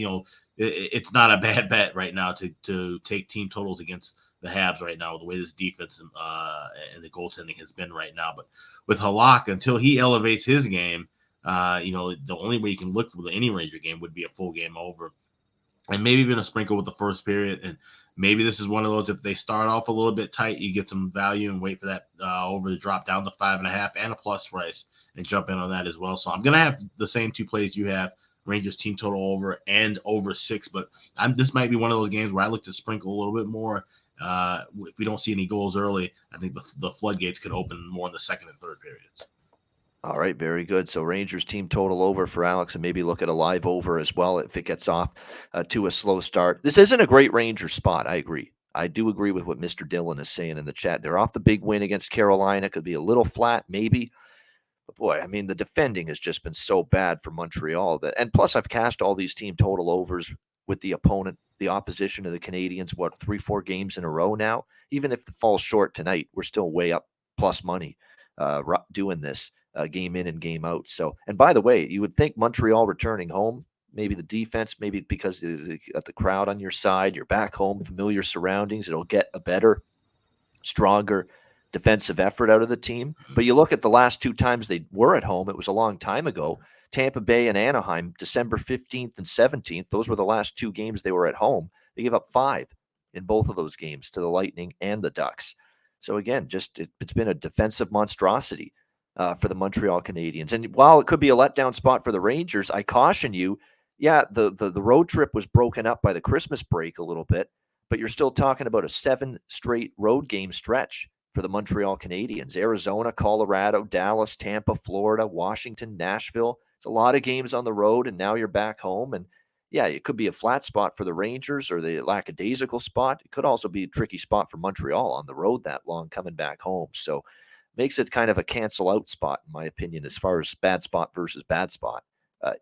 it's not a bad bet right now to take team totals against the Habs right now, the way this defense and the goaltending has been right now. But with Halak, until he elevates his game, the only way you can look for any Ranger game would be a full game over. And maybe even a sprinkle with the first period. And maybe this is one of those, if they start off a little bit tight, you get some value and wait for that over to drop down to 5.5 and a plus price and jump in on that as well. So I'm going to have the same 2 plays you have, Rangers team total over and over 6. But this might be one of those games where I look to sprinkle a little bit more If we don't see any goals early, I think the floodgates could open more in the second and third periods. All right, very good. So Rangers team total over for Alex, and maybe look at a live over as well if it gets off to a slow start. This isn't a great Rangers spot. I agree. I do agree with what Mr. Dillon is saying in the chat. They're off the big win against Carolina. Could be a little flat, maybe. But boy, I mean, the defending has just been so bad for Montreal and plus I've cashed all these team total overs with the opponent, the opposition of the Canadiens, 3-4 games in a row now. Even if it falls short tonight, we're still way up plus money doing this game in and game out. So, and by the way, you would think Montreal returning home, maybe the defense, maybe because you got the crowd on your side, you're back home, familiar surroundings, it'll get a better, stronger defensive effort out of the team. But you look at the last 2 times they were at home, it was a long time ago. Tampa Bay and Anaheim, December 15th and 17th. Those were the last 2 games they were at home. They gave up 5 in both of those games to the Lightning and the Ducks. So again, just it's been a defensive monstrosity for the Montreal Canadiens. And while it could be a letdown spot for the Rangers, I caution you, yeah, the road trip was broken up by the Christmas break a little bit, but you're still talking about a 7 straight road game stretch for the Montreal Canadiens. Arizona, Colorado, Dallas, Tampa, Florida, Washington, Nashville. It's a lot of games on the road, and now you're back home. And yeah, it could be a flat spot for the Rangers or the lackadaisical spot. It could also be a tricky spot for Montreal on the road that long coming back home. So makes it kind of a cancel out spot, in my opinion, as far as bad spot versus bad spot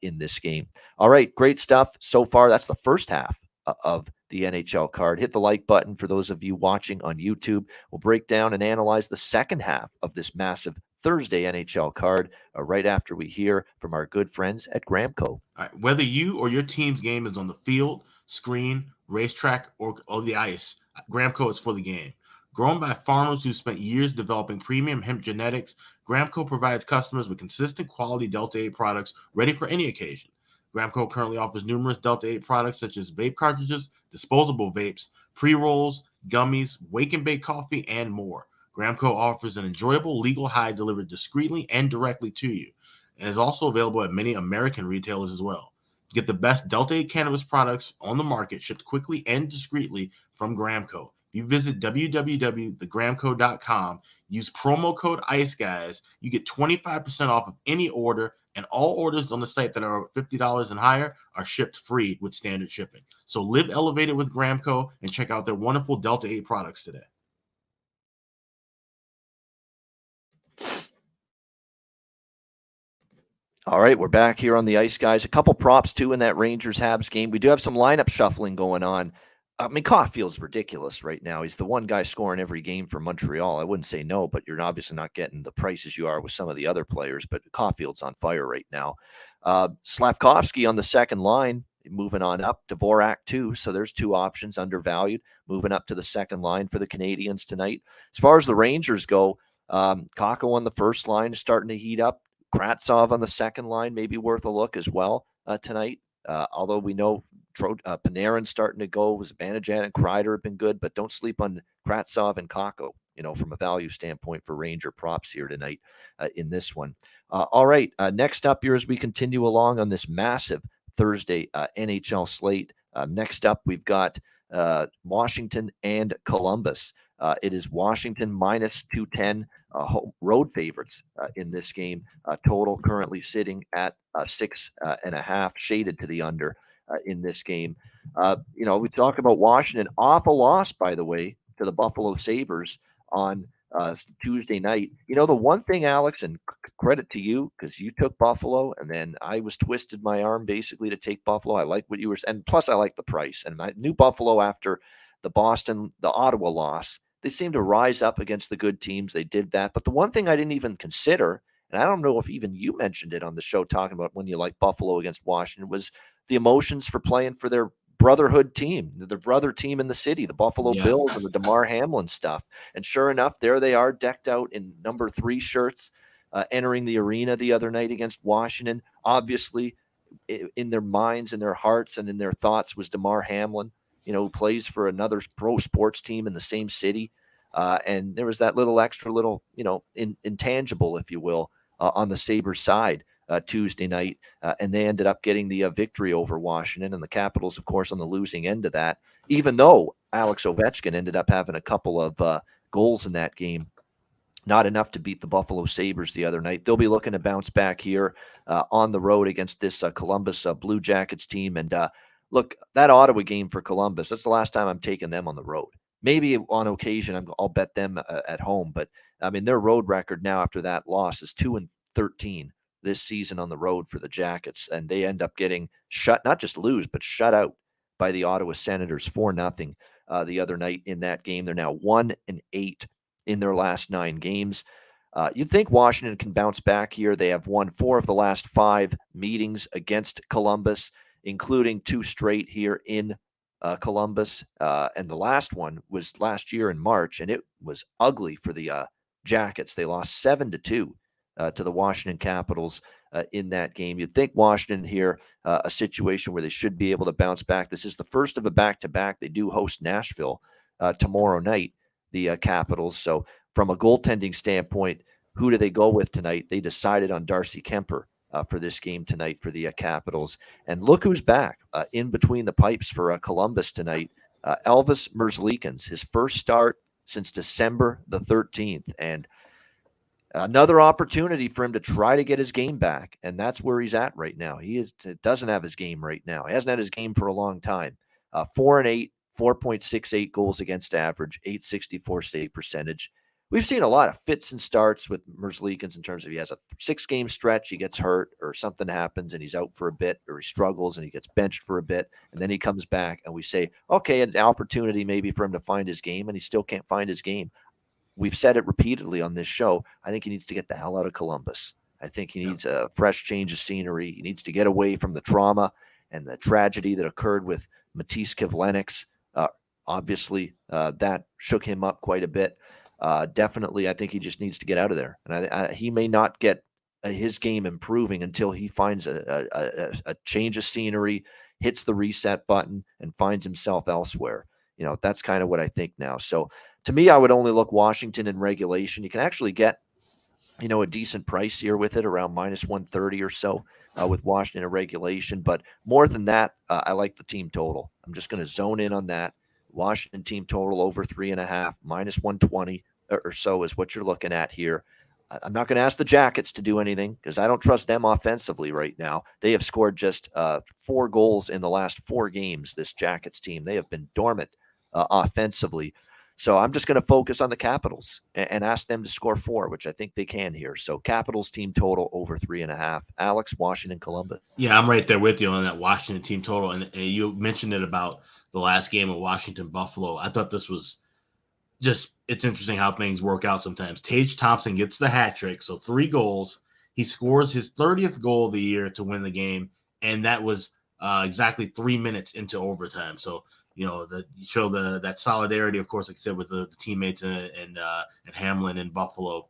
in this game. All right, great stuff so far. That's the first half of the NHL card. Hit the like button for those of you watching on YouTube. We'll break down and analyze the second half of this massive Thursday NHL card right after we hear from our good friends at Gramco. All right, whether you or your team's game is on the field, screen, racetrack, or the ice, Gramco is for the game. Grown by farmers who spent years developing premium hemp genetics, Gramco provides customers with consistent quality Delta 8 products ready for any occasion. Gramco currently offers numerous Delta 8 products such as vape cartridges, disposable vapes, pre-rolls, gummies, wake and bake coffee, and more. Gramco offers an enjoyable legal high delivered discreetly and directly to you, and is also available at many American retailers as well. Get the best Delta 8 cannabis products on the market shipped quickly and discreetly from Gramco. If you visit www.thegramco.com, use promo code ICEGUYS, you get 25% off of any order, and all orders on the site that are $50 and higher are shipped free with standard shipping. So live elevated with Gramco and check out their wonderful Delta 8 products today. All right, we're back here on the Ice Guys. A couple props, too, in that Rangers-Habs game. We do have some lineup shuffling going on. I mean, Caulfield's ridiculous right now. He's the one guy scoring every game for Montreal. I wouldn't say no, but you're obviously not getting the prices you are with some of the other players. But Caulfield's on fire right now. Slavkovsky on the second line, moving on up. Dvorak, too. So there's 2 options, undervalued, moving up to the second line for the Canadiens tonight. As far as the Rangers go, Kakko on the first line is starting to heat up. Kravtsov on the second line may be worth a look as well tonight. Although we know Panarin's starting to go, Zibanejad and Kreider have been good, but don't sleep on Kravtsov and Kakko, from a value standpoint for Ranger props here tonight in this one. All right, next up here as we continue along on this massive Thursday NHL slate. Next up, we've got Washington and Columbus. It is Washington minus 210 road favorites in this game. Total currently sitting at 6.5, shaded to the under in this game. We talk about Washington. Awful loss, by the way, to the Buffalo Sabres on Tuesday night. The one thing, Alex, and credit to you, because you took Buffalo, and then I was twisted my arm basically to take Buffalo. I like what you were, and plus I like the price. And I knew Buffalo after the Ottawa loss. They seemed to rise up against the good teams. They did that. But the one thing I didn't even consider, and I don't know if even you mentioned it on the show talking about when you like Buffalo against Washington, was the emotions for playing for their brotherhood team, their brother team in the city, the Buffalo Bills and the DeMar Hamlin stuff. And sure enough, there they are decked out in number 3 shirts, entering the arena the other night against Washington. Obviously, in their minds and their hearts and in their thoughts was DeMar Hamlin, who plays for another pro sports team in the same city. And there was that extra intangible, if you will, on the Sabres side Tuesday night. And they ended up getting the victory over Washington, and the Capitals, of course, on the losing end of that, even though Alex Ovechkin ended up having a couple of goals in that game. Not enough to beat the Buffalo Sabres the other night. They'll be looking to bounce back here on the road against this Columbus Blue Jackets team. And look, that Ottawa game for Columbus, that's the last time I'm taking them on the road. Maybe on occasion I'll bet them at home. But, I mean, their road record now after that loss is 2-13 this season on the road for the Jackets. And they end up getting shut, not just lose, but shut out by the Ottawa Senators 4-0 the other night in that game. They're now 1-8 in their last 9 games. You'd think Washington can bounce back here. They have won 4 of the last 5 meetings against Columbus, including 2 straight here in Columbus. And the last one was last year in March, and it was ugly for the Jackets. They lost 7-2 to the Washington Capitals in that game. You'd think Washington here, a situation where they should be able to bounce back. This is the first of a back-to-back. They do host Nashville tomorrow night, the Capitals. So from a goaltending standpoint, who do they go with tonight? They decided on Darcy Kemper for this game tonight for the Capitals. And look who's back in between the pipes for Columbus tonight. Elvis Merzlikins, his first start since December the 13th. And another opportunity for him to try to get his game back. And that's where he's at right now. He doesn't have his game right now. He hasn't had his game for a long time. 4-8. 4.68 goals against average, .864 save percentage. We've seen a lot of fits and starts with Merzlikins in terms of he has a 6-game stretch, he gets hurt or something happens and he's out for a bit, or he struggles and he gets benched for a bit, and then he comes back and we say, okay, an opportunity maybe for him to find his game, and he still can't find his game. We've said it repeatedly on this show. I think he needs to get the hell out of Columbus. I think he needs a fresh change of scenery. He needs to get away from the trauma and the tragedy that occurred with Matiss Kivlenieks. Obviously, that shook him up quite a bit. Definitely, I think he just needs to get out of there. And he may not get his game improving until he finds a change of scenery, hits the reset button, and finds himself elsewhere. That's kind of what I think now. So to me, I would only look Washington in regulation. You can actually get, a decent price here with it, around -130 or so with Washington in regulation. But more than that, I like the team total. I'm just going to zone in on that. Washington team total over 3.5, -120 or so is what you're looking at here. I'm not going to ask the Jackets to do anything because I don't trust them offensively right now. They have scored just 4 goals in the last 4 games, this Jackets team. They have been dormant offensively. So I'm just going to focus on the Capitals and ask them to score 4, which I think they can here. So Capitals team total over 3.5. Alex, Washington, Columbus. Yeah, I'm right there with you on that Washington team total. And you mentioned it about the last game of Washington Buffalo. I thought this was just, it's interesting how things work out sometimes. Tage Thompson gets the hat trick, so 3 goals. He scores his 30th goal of the year to win the game, and that was exactly 3 minutes into overtime. So, show that solidarity, of course, like I said, with the teammates and Hamlin and Buffalo.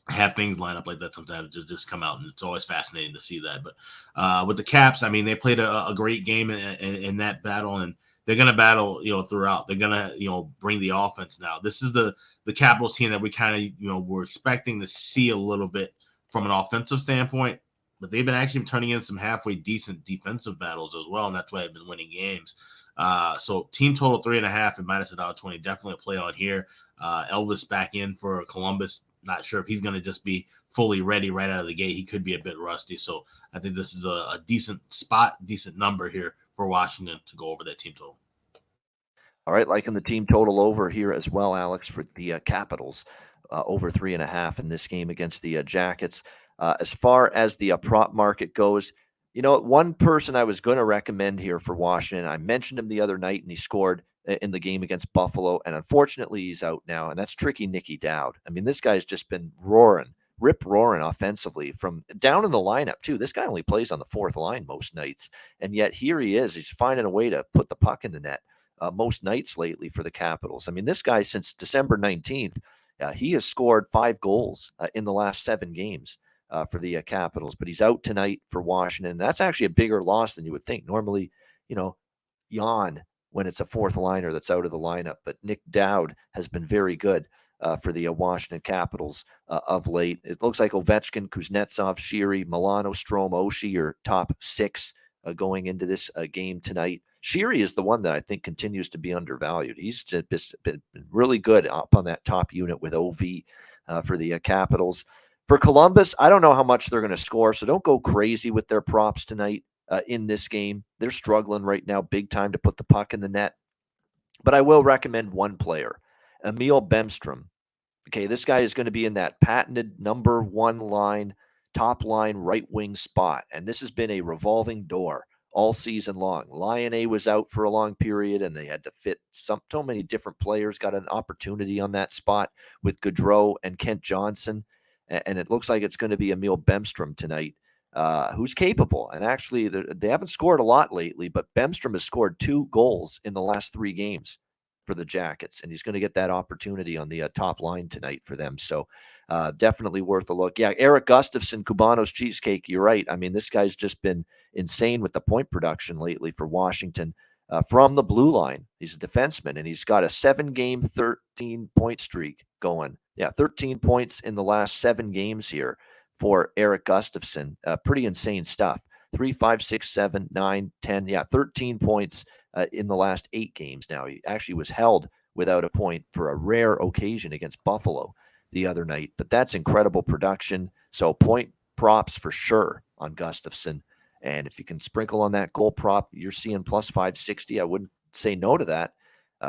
Have things line up like that sometimes to just come out, and it's always fascinating to see that. But with the Caps, I mean, they played a great game in that battle, and they're going to battle, throughout. They're going to, bring the offense now. This is the Capitals team that we kind of, were expecting to see a little bit from an offensive standpoint, but they've been actually turning in some halfway decent defensive battles as well, and that's why they've been winning games. So team total 3.5 and -$1.20, definitely a play on here. Elvis back in for Columbus. Not sure if he's going to just be fully ready right out of the gate. He could be a bit rusty. So I think this is a decent spot, decent number here for Washington to go over that team total. All right, liking the team total over here as well, Alex, for the Capitals, over 3.5 in this game against the Jackets. As far as the prop market goes, one person I was going to recommend here for Washington, I mentioned him the other night, and he scored in the game against Buffalo, and unfortunately he's out now, and that's tricky Nicky Dowd. I mean, this guy's just been rip-roaring offensively from down in the lineup, too. This guy only plays on the 4th line most nights, and yet here he is. He's finding a way to put the puck in the net most nights lately for the Capitals. I mean, this guy, since December 19th, he has scored 5 goals in the last 7 games for the Capitals, but he's out tonight for Washington. That's actually a bigger loss than you would think. Normally, yawn when it's a 4th liner that's out of the lineup, but Nick Dowd has been very good for the Washington Capitals of late. It looks like Ovechkin, Kuznetsov, Sheary, Milano, Strome, Oshie are top 6 going into this game tonight. Sheary is the one that I think continues to be undervalued. He's just been really good up on that top unit with OV for the Capitals. For Columbus, I don't know how much they're going to score, so don't go crazy with their props tonight in this game. They're struggling right now big time to put the puck in the net. But I will recommend one player, Emil Bemstrom. Okay, this guy is going to be in that patented number one line, top line right wing spot. And this has been a revolving door all season long. Lion A was out for a long period, and they had to fit so many different players, got an opportunity on that spot with Gaudreau and Kent Johnson. And it looks like it's going to be Emil Bemstrom tonight, who's capable. And actually, they haven't scored a lot lately, but Bemstrom has scored 2 goals in the last 3 games for the Jackets, and he's going to get that opportunity on the top line tonight for them. So definitely worth a look. Yeah, Eric Gustafson, Cubano's Cheesecake, you're right. I mean, this guy's just been insane with the point production lately for Washington from the blue line. He's a defenseman, and he's got a 7-game, 13-point streak going. Yeah, 13 points in the last 7 games here for Eric Gustafson. Pretty insane stuff. 3, 5, 6, 7, 9, 10. Yeah, 13 points in the last 8 games now. He actually was held without a point for a rare occasion against Buffalo the other night. But that's incredible production. So point props for sure on Gustafson. And if you can sprinkle on that goal prop, you're seeing plus 560. I wouldn't say no to that.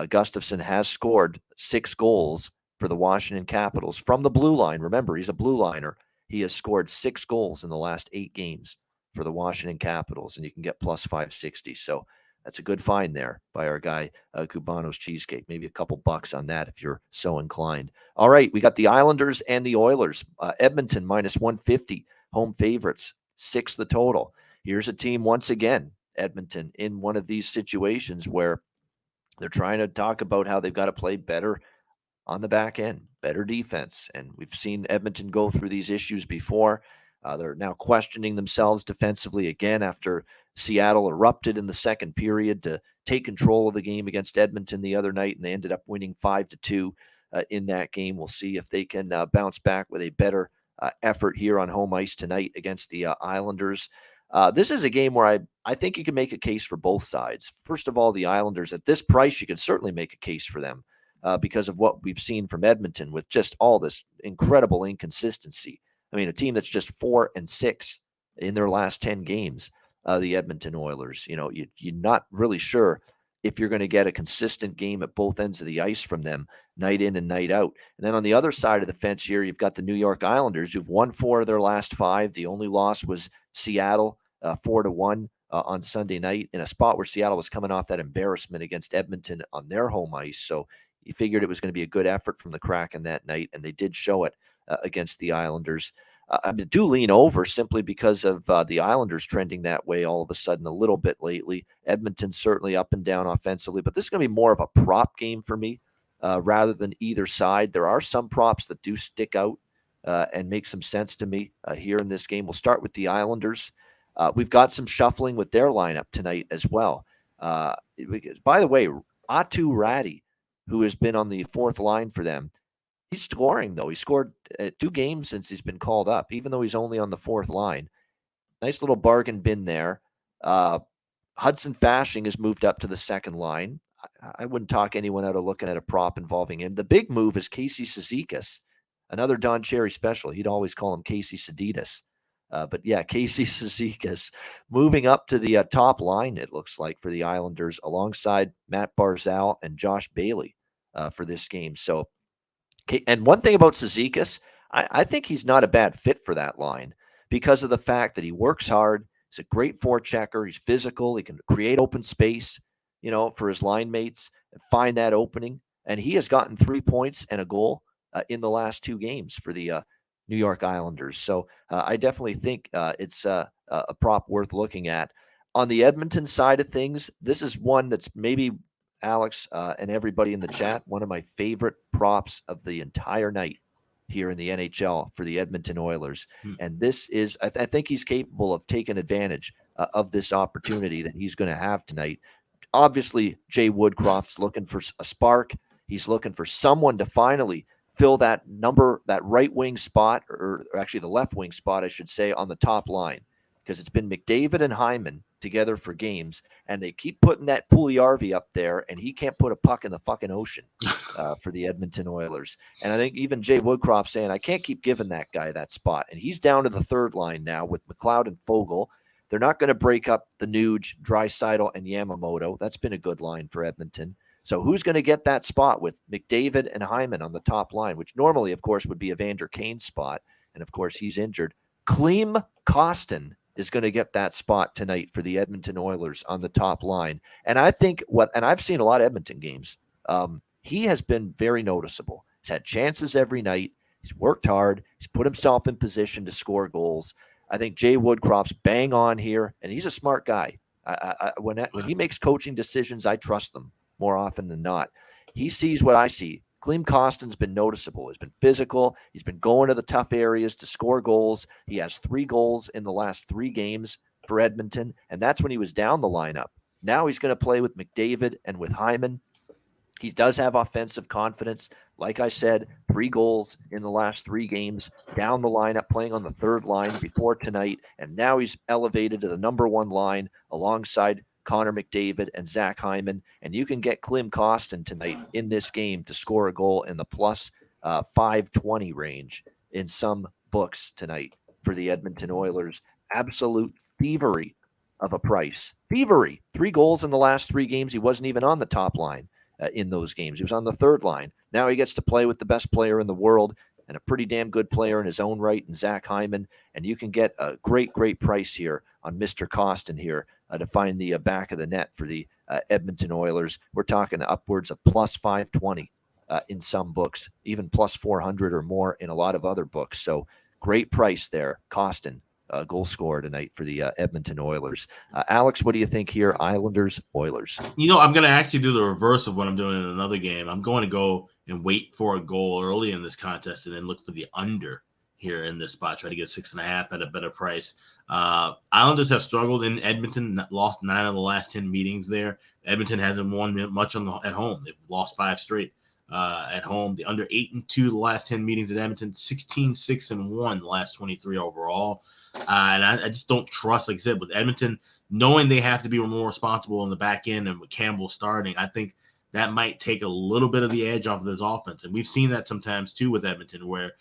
Gustafson has scored 6 goals for the Washington Capitals from the blue line. Remember, he's a blue liner. He has scored 6 goals in the last 8 games for the Washington Capitals, and you can get plus 560. So that's a good find there by our guy, Cubano's Cheesecake. Maybe a couple bucks on that if you're so inclined. All right, we got the Islanders and the Oilers. Edmonton minus 150, home favorites, 6 the total. Here's a team once again, Edmonton, in one of these situations where they're trying to talk about how they've got to play better on the back end, better defense. And we've seen Edmonton go through these issues before. They're now questioning themselves defensively again after Seattle erupted in the second period to take control of the game against Edmonton the other night, and they ended up winning 5-2 in that game. We'll see if they can bounce back with a better effort here on home ice tonight against the Islanders. This is a game where I think you can make a case for both sides. First of all, the Islanders, at this price, you can certainly make a case for them because of what we've seen from Edmonton with just all this incredible inconsistency. I mean, a team that's just 4-6 in their last 10 games, the Edmonton Oilers. You know, you're not really sure if you're going to get a consistent game at both ends of the ice from them night in and night out. And then on the other side of the fence here, you've got the New York Islanders who've won 4 of their last 5. The only loss was Seattle, 4-1 on Sunday night in a spot where Seattle was coming off that embarrassment against Edmonton on their home ice. So you figured it was going to be a good effort from the Kraken that night, and they did show it against the Islanders. I do lean over simply because of the Islanders trending that way all of a sudden a little bit lately. Edmonton certainly up and down offensively, but this is going to be more of a prop game for me rather than either side. There are some props that do stick out and make some sense to me here in this game. We'll start with the Islanders. We've got some shuffling with their lineup tonight as well. By the way, Atu Ratti, who has been on the 4th line for them, he's scoring, though. He scored 2 games since he's been called up, even though he's only on the 4th line. Nice little bargain bin there. Hudson Fasching has moved up to the 2nd line. I wouldn't talk anyone out of looking at a prop involving him. The big move is Casey Cizikas, another Don Cherry special. He'd always call him Casey Saditas. But yeah, Casey Cizikas moving up to the top line, it looks like, for the Islanders, alongside Matt Barzal and Josh Bailey for this game. So, and one thing about Cizikas, I think he's not a bad fit for that line because of the fact that he works hard. He's a great forechecker. He's physical. He can create open space, you know, for his line mates and find that opening. And he has gotten 3 points and a goal in the last 2 games for the New York Islanders. So I definitely think it's a prop worth looking at. On the Edmonton side of things, this is one that's maybe, Alex and everybody in the chat, one of my favorite props of the entire night here in the NHL for the Edmonton Oilers. And this is, I think he's capable of taking advantage of this opportunity that he's going to have tonight. Obviously, Jay Woodcroft's looking for a spark. He's looking for someone to finally fill that right wing spot, or actually the left wing spot, I should say, on the top line, because it's been McDavid and Hyman together for games, and they keep putting that Puljujärvi up there, and he can't put a puck in the fucking ocean for the Edmonton Oilers. And I think even Jay Woodcroft saying, I can't keep giving that guy that spot. And he's down to the third line now with McLeod and Fogle. They're not going to break up the Nuge, Draisaitl, and Yamamoto. That's been a good line for Edmonton. So who's going to get that spot with McDavid and Hyman on the top line, which normally, of course, would be Evander Kane's spot. And, of course, he's injured. Klim Kostin is going to get that spot tonight for the Edmonton Oilers on the top line. And I think and I've seen a lot of Edmonton games. He has been very noticeable. He's had chances every night. He's worked hard. He's put himself in position to score goals. I think Jay Woodcroft's bang on here, and he's a smart guy. When he makes coaching decisions, I trust them more often than not. He sees what I see. Klim Kostin's been noticeable. He's been physical. He's been going to the tough areas to score goals. He has 3 goals in the last 3 games for Edmonton, and that's when he was down the lineup. Now he's going to play with McDavid and with Hyman. He does have offensive confidence. Like I said, 3 goals in the last 3 games, down the lineup, playing on the third line before tonight, and now he's elevated to the number 1 line alongside Connor McDavid and Zach Hyman, and you can get Klim Kostin tonight in this game to score a goal in the plus 520 range in some books tonight for the Edmonton Oilers. Absolute thievery of a price. Thievery. 3 goals in the last 3 games. He wasn't even on the top line in those games. He was on the third line. Now he gets to play with the best player in the world and a pretty damn good player in his own right in Zach Hyman, and you can get a great, great price here on Mr. Kostin here to find the back of the net for the Edmonton Oilers. We're talking upwards of plus 520 in some books, even plus 400 or more in a lot of other books. So great price there. Kostin, goal scorer tonight for the Edmonton Oilers. Alex, what do you think here? Islanders, Oilers. I'm going to actually do the reverse of what I'm doing in another game. I'm going to go and wait for a goal early in this contest and then look for the under here in this spot. Try to get 6.5 at a better price. Islanders have struggled in Edmonton, lost 9 of the last 10 meetings there. Edmonton hasn't won much at home. They've lost 5 straight at home. The under 8-2 the last 10 meetings at Edmonton, 16-6-1 the last 23 overall. And I just don't trust, like I said, with Edmonton, knowing they have to be more responsible in the back end and with Campbell starting, I think that might take a little bit of the edge off of this offense. And we've seen that sometimes too with Edmonton where,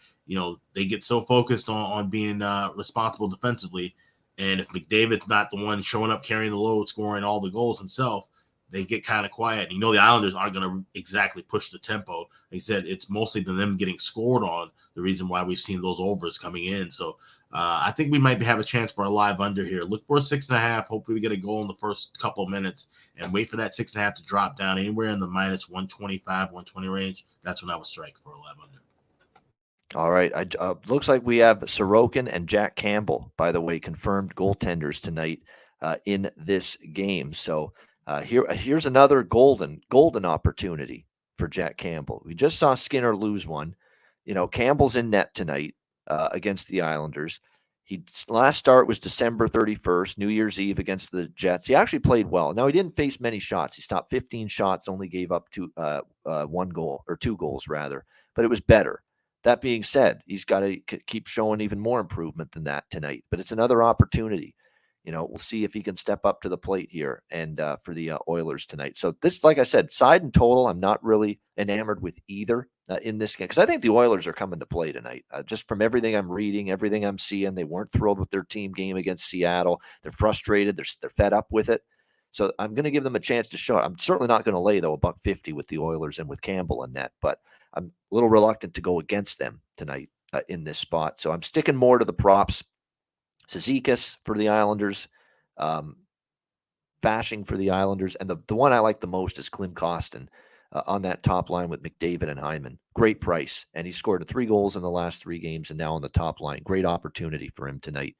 they get so focused on being responsible defensively. And if McDavid's not the one showing up, carrying the load, scoring all the goals himself, they get kind of quiet. And the Islanders aren't going to exactly push the tempo. Like I said, it's mostly been them getting scored on, the reason why we've seen those overs coming in. So I think we might have a chance for a live under here. Look for a 6.5. Hopefully we get a goal in the first couple of minutes and wait for that 6.5 to drop down anywhere in the minus 125, 120 range. That's when I would strike for a live under. All right. Looks like we have Sorokin and Jack Campbell, by the way, confirmed goaltenders tonight in this game. So here's another golden opportunity for Jack Campbell. We just saw Skinner lose one. Campbell's in net tonight against the Islanders. His last start was December 31st, New Year's Eve against the Jets. He actually played well. Now, he didn't face many shots. He stopped 15 shots, only gave up 2 goals, rather. But it was better. That being said, he's got to keep showing even more improvement than that tonight. But it's another opportunity. We'll see if he can step up to the plate here and for the Oilers tonight. So this, like I said, side and total, I'm not really enamored with either in this game because I think the Oilers are coming to play tonight. Just from everything I'm reading, everything I'm seeing, they weren't thrilled with their team game against Seattle. They're frustrated. They're fed up with it. So I'm going to give them a chance to show it. I'm certainly not going to lay, though, $1.50 with the Oilers and with Campbell in net, but I'm a little reluctant to go against them tonight in this spot. So I'm sticking more to the props. Cizikas for the Islanders, Bashing for the Islanders, and the one I like the most is Klim Kostin on that top line with McDavid and Hyman. Great price, and he scored 3 goals in the last 3 games and now on the top line. Great opportunity for him tonight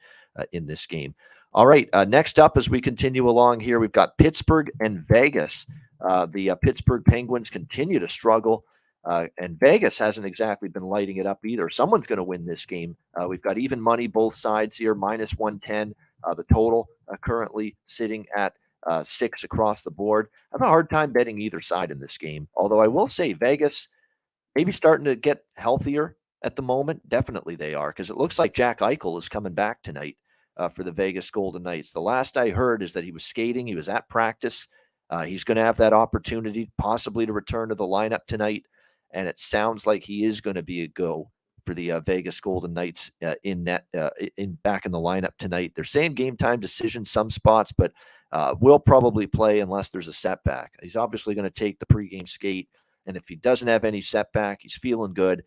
in this game. All right, next up as we continue along here, we've got Pittsburgh and Vegas. The Pittsburgh Penguins continue to struggle. And Vegas hasn't exactly been lighting it up either. Someone's going to win this game. We've got even money both sides here, minus 110. The total currently sitting at 6 across the board. I have a hard time betting either side in this game. Although I will say Vegas maybe starting to get healthier at the moment. Definitely they are, because it looks like Jack Eichel is coming back tonight for the Vegas Golden Knights. The last I heard is that he was skating. He was at practice. He's going to have that opportunity possibly to return to the lineup tonight. And it sounds like he is going to be a go for the Vegas Golden Knights back in the lineup tonight. They're saying game time decision some spots, but will probably play unless there's a setback. He's obviously going to take the pregame skate. And if he doesn't have any setback, he's feeling good,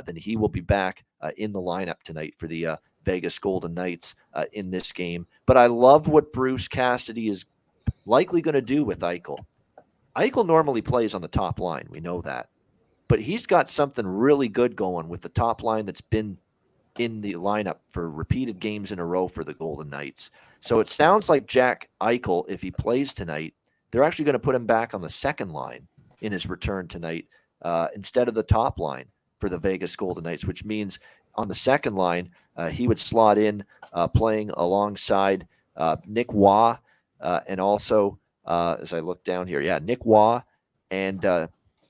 then he will be back in the lineup tonight for the Vegas Golden Knights in this game. But I love what Bruce Cassidy is likely going to do with Eichel. Eichel normally plays on the top line. We know that. But he's got something really good going with the top line that's been in the lineup for repeated games in a row for the Golden Knights. So it sounds like Jack Eichel, if he plays tonight, they're actually going to put him back on the second line in his return tonight instead of the top line for the Vegas Golden Knights, which means on the second line, he would slot in playing alongside Nick Waugh and also, as I look down here, Nick Waugh and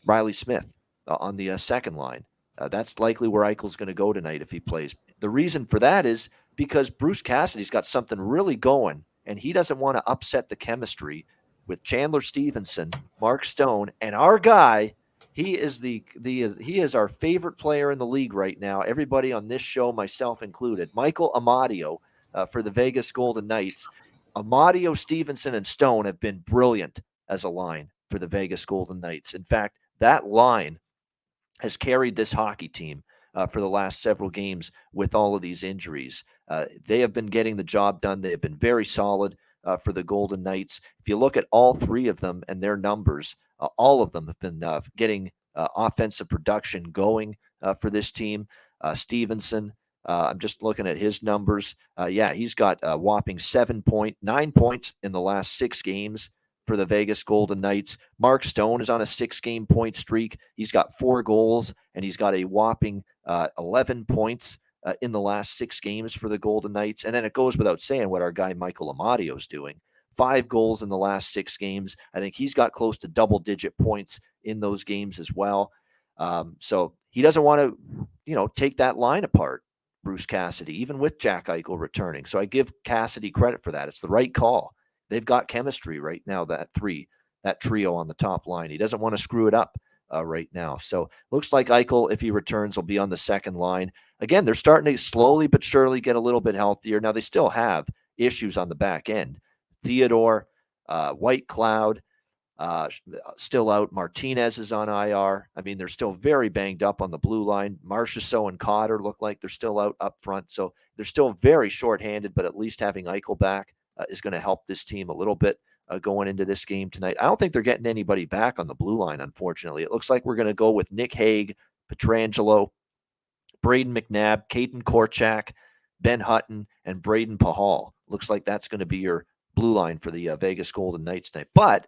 Riley Smith on the second line. That's likely where Eichel's going to go tonight if he plays. The reason for that is because Bruce Cassidy's got something really going, and he doesn't want to upset the chemistry with Chandler Stevenson, Mark Stone, and our guy. He is he is our favorite player in the league right now. Everybody on this show, myself included, Michael Amadio for the Vegas Golden Knights. Amadio, Stevenson, and Stone have been brilliant as a line for the Vegas Golden Knights. In fact, that line has carried this hockey team for the last several games with all of these injuries. They have been getting the job done. They have been very solid for the Golden Knights. If you look at all three of them and their numbers, all of them have been getting offensive production going for this team. Stevenson, I'm just looking at his numbers. He's got a whopping 9 points in the last 6 games for the Vegas Golden Knights. Mark Stone is on a 6-game point streak. He's got 4 goals, and he's got a whopping 11 points in the last 6 games for the Golden Knights. And then it goes without saying what our guy Michael Amadio is doing. 5 goals in the last 6 games. I think he's got close to double-digit points in those games as well. So he doesn't want to, take that line apart, Bruce Cassidy, even with Jack Eichel returning. So I give Cassidy credit for that. It's the right call. They've got chemistry right now, that trio on the top line. He doesn't want to screw it up right now. So looks like Eichel, if he returns, will be on the second line. Again, they're starting to slowly but surely get a little bit healthier. Now, they still have issues on the back end. Theodore, White Cloud, still out. Martinez is on IR. I mean, they're still very banged up on the blue line. Marchessault and Cotter look like they're still out up front. So they're still very shorthanded, but at least having Eichel back is going to help this team a little bit going into this game tonight. I don't think they're getting anybody back on the blue line, unfortunately. It looks like we're going to go with Nick Hague, Pietrangelo, Braden McNabb, Caden Korchak, Ben Hutton, and Braden Pahal. Looks like that's going to be your blue line for the Vegas Golden Knights tonight. But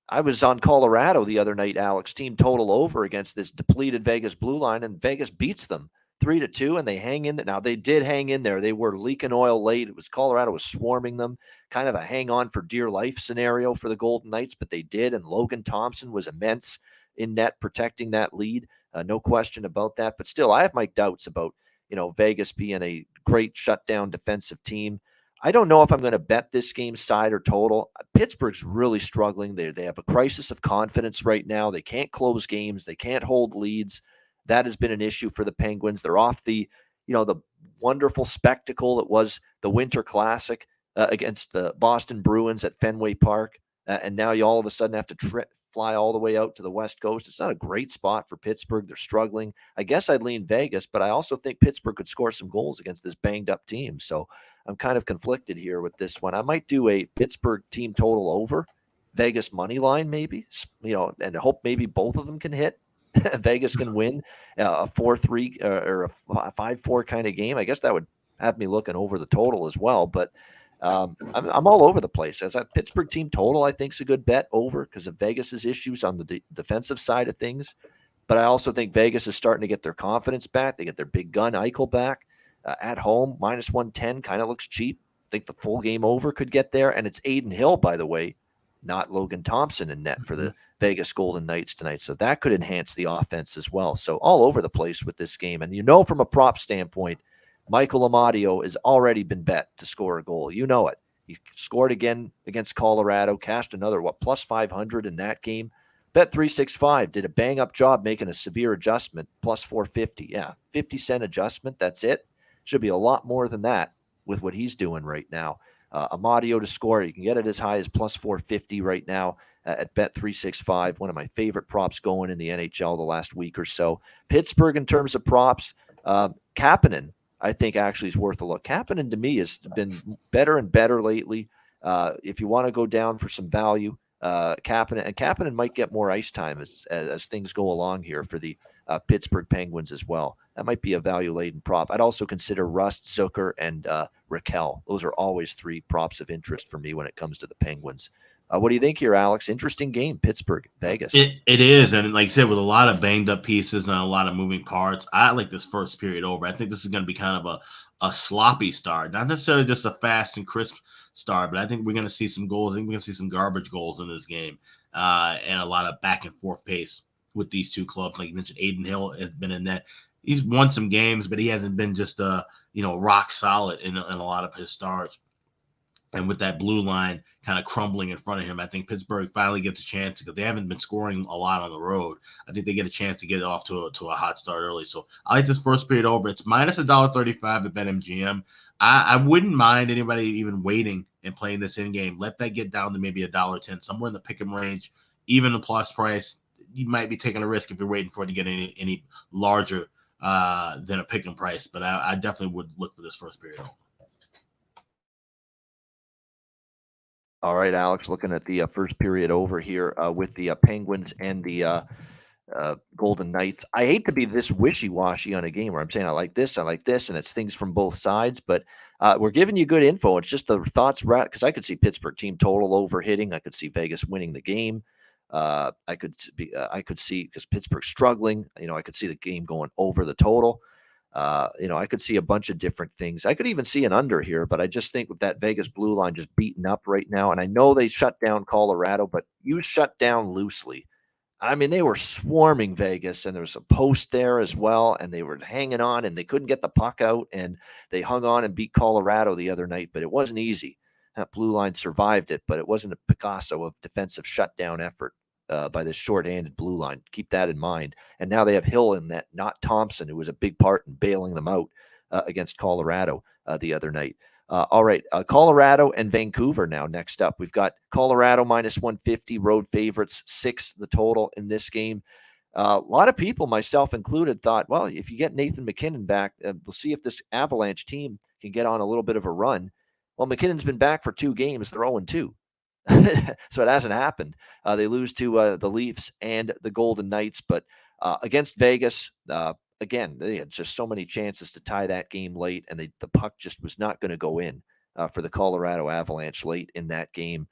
I was on Colorado the other night, Alex, team total over against this depleted Vegas blue line, and Vegas beats them 3-2, and they hang in there. Now, they did hang in there. They were leaking oil late. It was Colorado was swarming them, kind of a hang-on for dear life scenario for the Golden Knights, but they did, and Logan Thompson was immense in net protecting that lead. No question about that. But still, I have my doubts about, Vegas being a great shutdown defensive team. I don't know if I'm going to bet this game side or total. Pittsburgh's really struggling. They have a crisis of confidence right now. They can't close games. They can't hold leads. That has been an issue for the Penguins. They're off the wonderful spectacle that was the Winter Classic against the Boston Bruins at Fenway Park. And now you all of a sudden have to fly all the way out to the West Coast. It's not a great spot for Pittsburgh. They're struggling. I guess I'd lean Vegas, but I also think Pittsburgh could score some goals against this banged up team. So I'm kind of conflicted here with this one. I might do a Pittsburgh team total over, Vegas money line maybe, and hope maybe both of them can hit. Vegas can win a 4-3 or a 5-4 kind of game. I guess that would have me looking over the total as well. But I'm all over the place. As a Pittsburgh team total, I think is a good bet over because of Vegas's issues on the defensive side of things. But I also think Vegas is starting to get their confidence back. They get their big gun Eichel back at home. -110 kind of looks cheap. I think the full game over could get there. And it's Aiden Hill, by the way, not Logan Thompson in net for the Vegas Golden Knights tonight. So that could enhance the offense as well. So all over the place with this game. And from a prop standpoint, Michael Amadio has already been bet to score a goal. You know it. He scored again against Colorado, cashed another, plus 500 in that game. Bet365 did a bang-up job making a severe adjustment, plus 450. Yeah, 50-cent adjustment, that's it. Should be a lot more than that with what he's doing right now. Amadio to score, you can get it as high as plus 450 right now at Bet365, one of my favorite props going in the NHL the last week or so. Pittsburgh, in terms of props, Kapanen, I think, actually is worth a look. Kapanen, to me, has been better and better lately. If you want to go down for some value, Kapanen might get more ice time as things go along here for the Pittsburgh Penguins as well. That might be a value-laden prop. I'd also consider Rust, Zucker, and Raquel. Those are always three props of interest for me when it comes to the Penguins. What do you think here, Alex? Interesting game, Pittsburgh, Vegas. It is, and like I said, with a lot of banged-up pieces and a lot of moving parts, I like this first period over. I think this is going to be kind of a sloppy start, not necessarily just a fast and crisp start, but I think we're going to see some goals. I think we're going to see some garbage goals in this game, and a lot of back-and-forth pace with these two clubs. Like you mentioned, Aiden Hill has been in that. He's won some games, but he hasn't been just rock solid in a lot of his starts. And with that blue line kind of crumbling in front of him, I think Pittsburgh finally gets a chance because they haven't been scoring a lot on the road. I think they get a chance to get off to a hot start early. So I like this first period over. It's minus $1.35 at BetMGM. I wouldn't mind anybody even waiting and playing this in game. Let that get down to maybe $1.10, somewhere in the pick 'em range, even the plus price. You might be taking a risk if you're waiting for it to get any larger than a pick 'em price. But I definitely would look for this first period over. All right, Alex, looking at the first period over here with the Penguins and the Golden Knights. I hate to be this wishy-washy on a game where I'm saying I like this, and it's things from both sides, but we're giving you good info. It's just the thoughts, because I could see Pittsburgh team total overhitting. I could see Vegas winning the game. I could see, because Pittsburgh's struggling, I could see the game going over the total. I could see a bunch of different things. I could even see an under here, but I just think with that Vegas blue line just beaten up right now, and I know they shut down Colorado, but you shut down loosely. I mean, they were swarming Vegas, and there was a post there as well, and they were hanging on, and they couldn't get the puck out, and they hung on and beat Colorado the other night, but it wasn't easy. That blue line survived it, but it wasn't a Picasso of defensive shutdown effort by this shorthanded blue line. Keep that in mind. And now they have Hill in that, not Thompson, who was a big part in bailing them out against Colorado the other night. All right, Colorado and Vancouver now next up. We've got Colorado minus 150, road favorites, 6 the total in this game. A lot of people, myself included, thought, well, if you get Nathan MacKinnon back, we'll see if this Avalanche team can get on a little bit of a run. Well, McKinnon's been back for 2 games. They're 0-2. So it hasn't happened. They lose to the Leafs and the Golden Knights, but against Vegas, again, they had just so many chances to tie that game late, and the puck just was not going to go in for the Colorado Avalanche late in that game.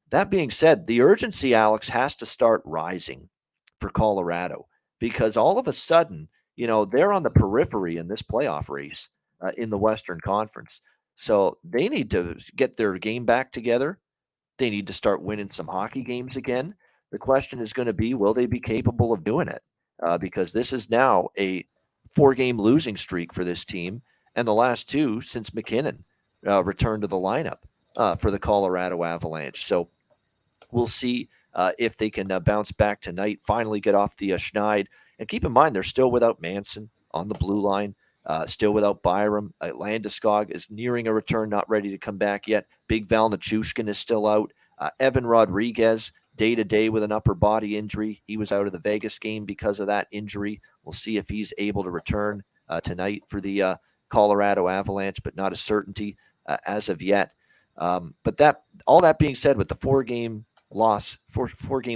That being said, the urgency, Alex, has to start rising for Colorado, because all of a sudden, they're on the periphery in this playoff race in the Western Conference. So they need to get their game back together. They need to start winning some hockey games again. The question is going to be, will they be capable of doing it? Because this is now a 4-game losing streak for this team, and the last 2 since MacKinnon returned to the lineup for the Colorado Avalanche. So we'll see if they can bounce back tonight, finally get off the schneid. And keep in mind, they're still without Manson on the blue line, still without Byram. Landeskog is nearing a return, not ready to come back yet. Big Val Nichushkin is still out. Evan Rodriguez, day-to-day with an upper body injury. He was out of the Vegas game because of that injury. We'll see if he's able to return tonight for the Colorado Avalanche, but not a certainty as of yet. But all that being said, with the 4-game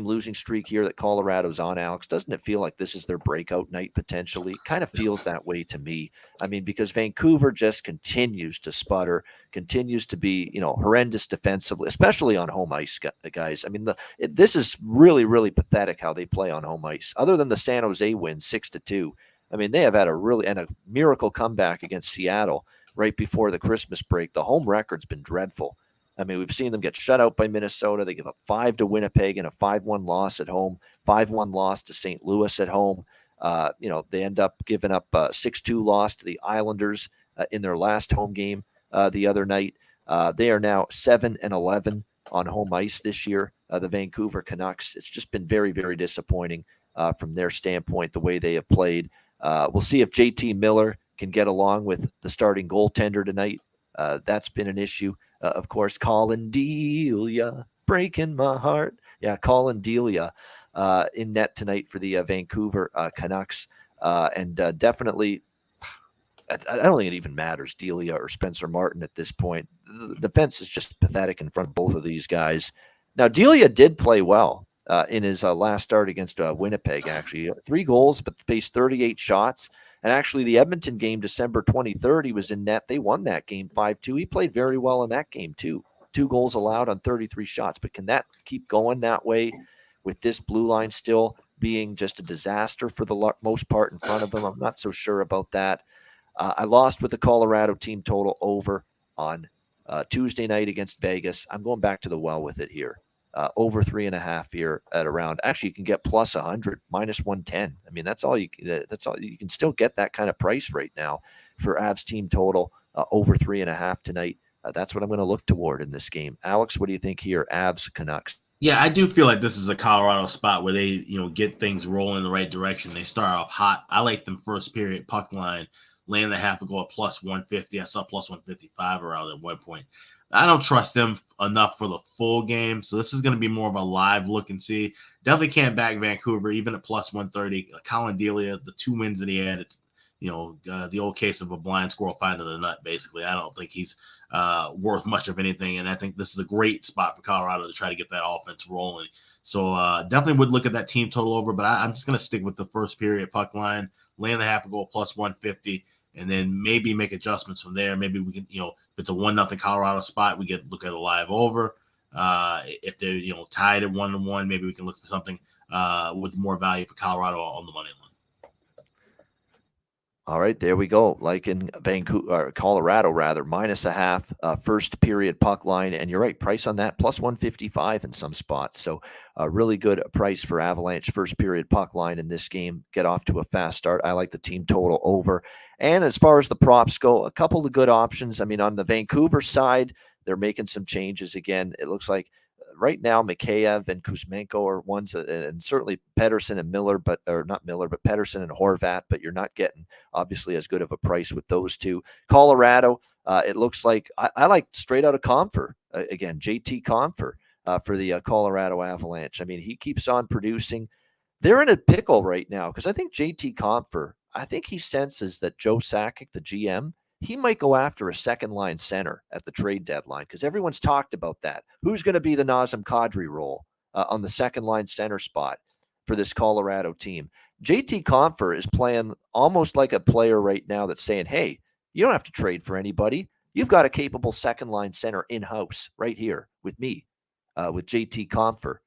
losing streak here that Colorado's on, Alex, doesn't it feel like this is their breakout night potentially? It kind of feels that way to me. I mean, because Vancouver just continues to sputter, continues to be, horrendous defensively, especially on home ice, guys. I mean, this is really, really pathetic how they play on home ice. Other than the San Jose win 6-2, I mean, they have had a miracle comeback against Seattle right before the Christmas break. The home record's been dreadful. I mean, we've seen them get shut out by Minnesota. They give up 5 to Winnipeg and a 5-1 loss at home, 5-1 loss to St. Louis at home. They end up giving up a 6-2 loss to the Islanders in their last home game the other night. They are now 7-11 on home ice this year, the Vancouver Canucks. It's just been very, very disappointing from their standpoint, the way they have played. We'll see if JT Miller can get along with the starting goaltender tonight. That's been an issue. Of course, Colin Delia, breaking my heart. Yeah, Colin Delia in net tonight for the Vancouver Canucks. And definitely, I don't think it even matters, Delia or Spencer Martin at this point. The defense is just pathetic in front of both of these guys. Now, Delia did play well in his last start against Winnipeg, actually. 3 goals, but faced 38 shots. And actually, the Edmonton game, December 23rd, he was in net. They won that game 5-2. He played very well in that game, too. 2 goals allowed on 33 shots. But can that keep going that way with this blue line still being just a disaster for the most part in front of him? I'm not so sure about that. I lost with the Colorado team total over on Tuesday night against Vegas. I'm going back to the well with it here. Over 3.5 here at around. Actually, you can get plus 100, minus 110. I mean, that's all you can still get that kind of price right now for Avs team total over 3.5 tonight. That's what I'm going to look toward in this game. Alex, what do you think here? Avs Canucks. Yeah, I do feel like this is a Colorado spot where they, get things rolling in the right direction. They start off hot. I like them first period puck line, laying the half a goal at plus 150. I saw plus 155 around at one point. I don't trust them enough for the full game, so this is going to be more of a live look and see. Definitely can't back Vancouver, even at plus 130. Colin Delia, the 2 wins that he had, the old case of a blind squirrel finding the nut, basically. I don't think he's worth much of anything, and I think this is a great spot for Colorado to try to get that offense rolling. So definitely would look at that team total over, but I'm just going to stick with the first period puck line, laying the half a goal plus 150. And then maybe make adjustments from there. Maybe we can, if it's a 1-0 Colorado spot, we get look at a live over. If they're, tied at 1-1, maybe we can look for something with more value for Colorado on the money line. All right, there we go. Like in Vancouver, Colorado, rather, minus a half first period puck line. And you're right, price on that plus 155 in some spots. So a really good price for Avalanche first period puck line in this game. Get off to a fast start. I like the team total over. And as far as the props go, a couple of good options. I mean, on the Vancouver side, they're making some changes again. It looks like right now, Mikheyev and Kuzmenko are ones, and certainly Pettersson and Miller, but Pettersson and Horvat, but you're not getting obviously as good of a price with those two. Colorado, it looks like I like straight out of Compher again, JT Compher for the Colorado Avalanche. I mean, he keeps on producing. They're in a pickle right now because I think JT Compher, I think he senses that Joe Sakic, the GM, he might go after a second-line center at the trade deadline because everyone's talked about that. Who's going to be the Nazem Kadri role on the second-line center spot for this Colorado team? JT Compher is playing almost like a player right now that's saying, hey, you don't have to trade for anybody. You've got a capable second-line center in-house right here with me, with JT Compher.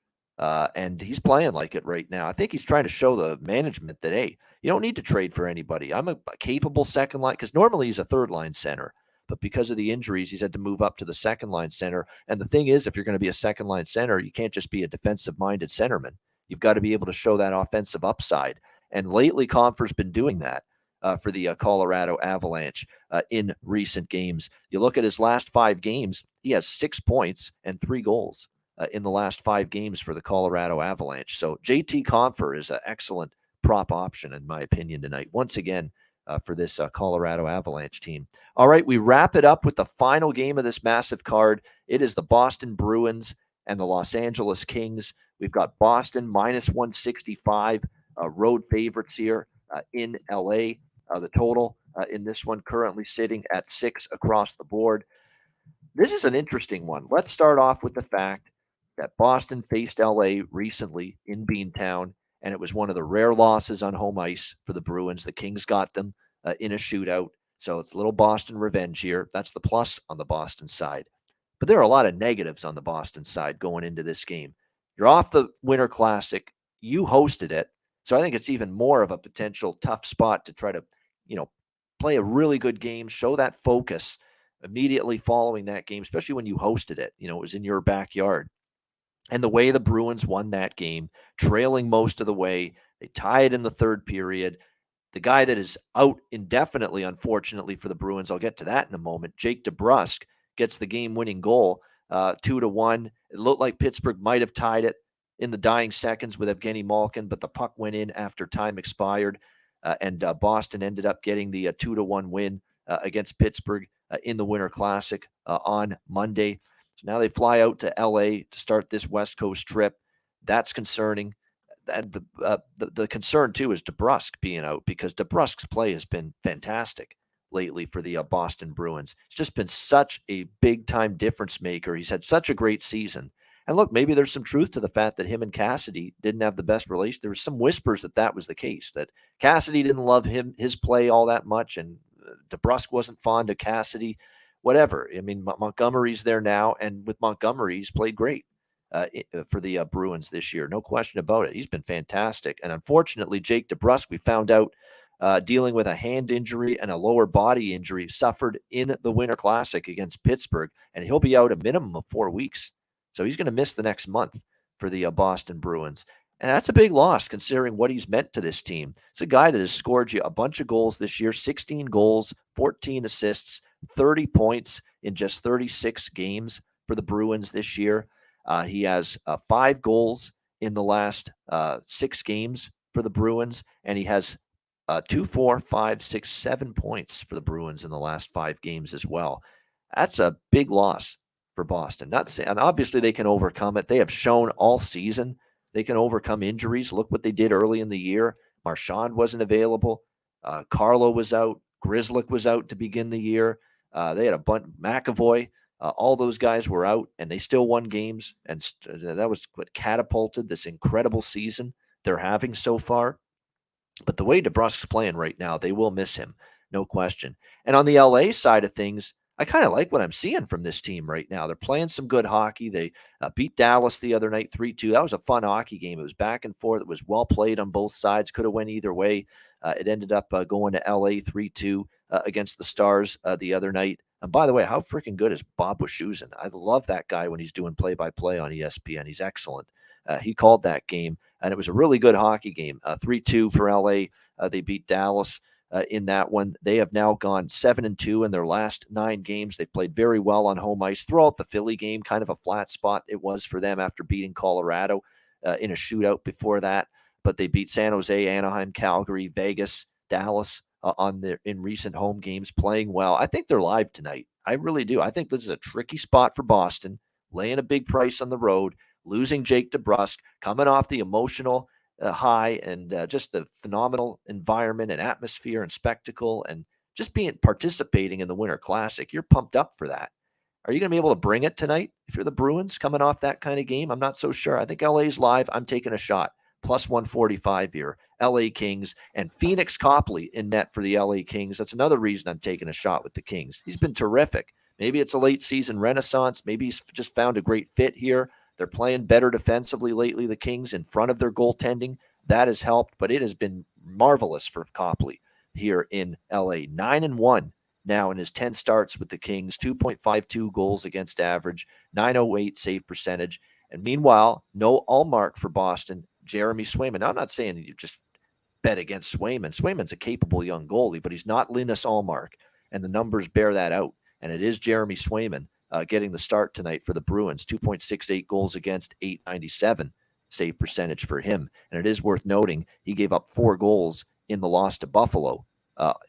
And he's playing like it right now. I think he's trying to show the management that, hey, you don't need to trade for anybody. I'm a capable second line, because normally he's a third line center, but because of the injuries, he's had to move up to the second line center. And the thing is, if you're going to be a second line center, you can't just be a defensive minded centerman. You've got to be able to show that offensive upside. And lately, Compher's been doing that for the Colorado Avalanche in recent games. You look at his last 5 games, he has 6 points and 3 goals in the last 5 games for the Colorado Avalanche. So JT Compher is an excellent prop option, in my opinion, tonight, once again, for this Colorado Avalanche team. All right, we wrap it up with the final game of this massive card. It is the Boston Bruins and the Los Angeles Kings. We've got Boston minus 165, road favorites here in LA. The total in this one currently sitting at 6 across the board. This is an interesting one. Let's start off with the fact that Boston faced LA recently in Beantown, and it was one of the rare losses on home ice for the Bruins. The Kings got them in a shootout, so it's a little Boston revenge here. That's the plus on the Boston side. But there are a lot of negatives on the Boston side going into this game. You're off the Winter Classic. You hosted it, so I think it's even more of a potential tough spot to try to, play a really good game, show that focus immediately following that game, especially when you hosted it. It was in your backyard. And the way the Bruins won that game, trailing most of the way, they tied in the third period. The guy that is out indefinitely, unfortunately for the Bruins, I'll get to that in a moment, Jake DeBrusk gets the game-winning goal, 2-1. It looked like Pittsburgh might have tied it in the dying seconds with Evgeny Malkin, but the puck went in after time expired, and Boston ended up getting the 2-1 win against Pittsburgh in the Winter Classic on Monday. So now they fly out to L.A. to start this West Coast trip. That's concerning. And the concern, too, is DeBrusk being out, because DeBrusk's play has been fantastic lately for the Boston Bruins. It's just been such a big-time difference maker. He's had such a great season. And look, maybe there's some truth to the fact that him and Cassidy didn't have the best relation. There was some whispers that that was the case, that Cassidy didn't love his play all that much, and DeBrusk wasn't fond of Cassidy, whatever. I mean, Montgomery's there now, and with Montgomery, he's played great for the Bruins this year. No question about it. He's been fantastic. And unfortunately, Jake DeBrusk, we found out, dealing with a hand injury and a lower body injury suffered in the Winter Classic against Pittsburgh, and he'll be out a minimum of 4 weeks. So he's going to miss the next month for the Boston Bruins. And that's a big loss considering what he's meant to this team. It's a guy that has scored you a bunch of goals this year, 16 goals, 14 assists, 30 points in just 36 games for the Bruins this year. He has 5 goals in the last 6 games for the Bruins, and he has 2, 4, 5, 6, 7 points for the Bruins in the last 5 games as well. That's a big loss for Boston. And obviously they can overcome it. They have shown all season they can overcome injuries. Look what they did early in the year. Marchand wasn't available. Carlo was out. Grzelcyk was out to begin the year. They had a bunch. McAvoy. All those guys were out, and they still won games. And that was what catapulted this incredible season they're having so far. But the way DeBrusk's playing right now, they will miss him, no question. And on the LA side of things, I kind of like what I'm seeing from this team right now. They're playing some good hockey. They beat Dallas the other night 3-2. That was a fun hockey game. It was back and forth. It was well played on both sides. Could have went either way. It ended up going to LA 3-2 against the Stars the other night. And by the way, how freaking good is Bob Wischusen? I love that guy when he's doing play-by-play on ESPN. He's excellent. He called that game, and it was a really good hockey game. 3-2 for LA. They beat Dallas in that one. They have now gone 7-2 in their last 9 games. They've played very well on home ice throughout the Philly game. Kind of a flat spot it was for them after beating Colorado in a shootout before that. But they beat San Jose, Anaheim, Calgary, Vegas, Dallas in recent home games, playing well. I think they're live tonight. I really do. I think this is a tricky spot for Boston, laying a big price on the road, losing Jake DeBrusk, coming off the emotional high and just the phenomenal environment and atmosphere and spectacle and just participating in the Winter Classic. You're pumped up for that. Are you going to be able to bring it tonight if you're the Bruins coming off that kind of game? I'm not so sure. I think LA's live. I'm taking a shot. Plus 145 here. LA Kings and Phoenix Copley in net for the LA Kings. That's another reason I'm taking a shot with the Kings. He's been terrific. Maybe it's a late season renaissance. Maybe he's just found a great fit here. They're playing better defensively lately, the Kings, in front of their goaltending. That has helped, but it has been marvelous for Copley here in LA. 9-1 now in his 10 starts with the Kings, 2.52 goals against average, 908 save percentage. And meanwhile, no Allmark for Boston, Jeremy Swayman. Now, I'm not saying you just bet against Swayman. Swayman's a capable young goalie, but he's not Linus Allmark, and the numbers bear that out. And it is Jeremy Swayman getting the start tonight for the Bruins. 2.68 goals against, 897 save percentage for him. And it is worth noting he gave up 4 goals in the loss to Buffalo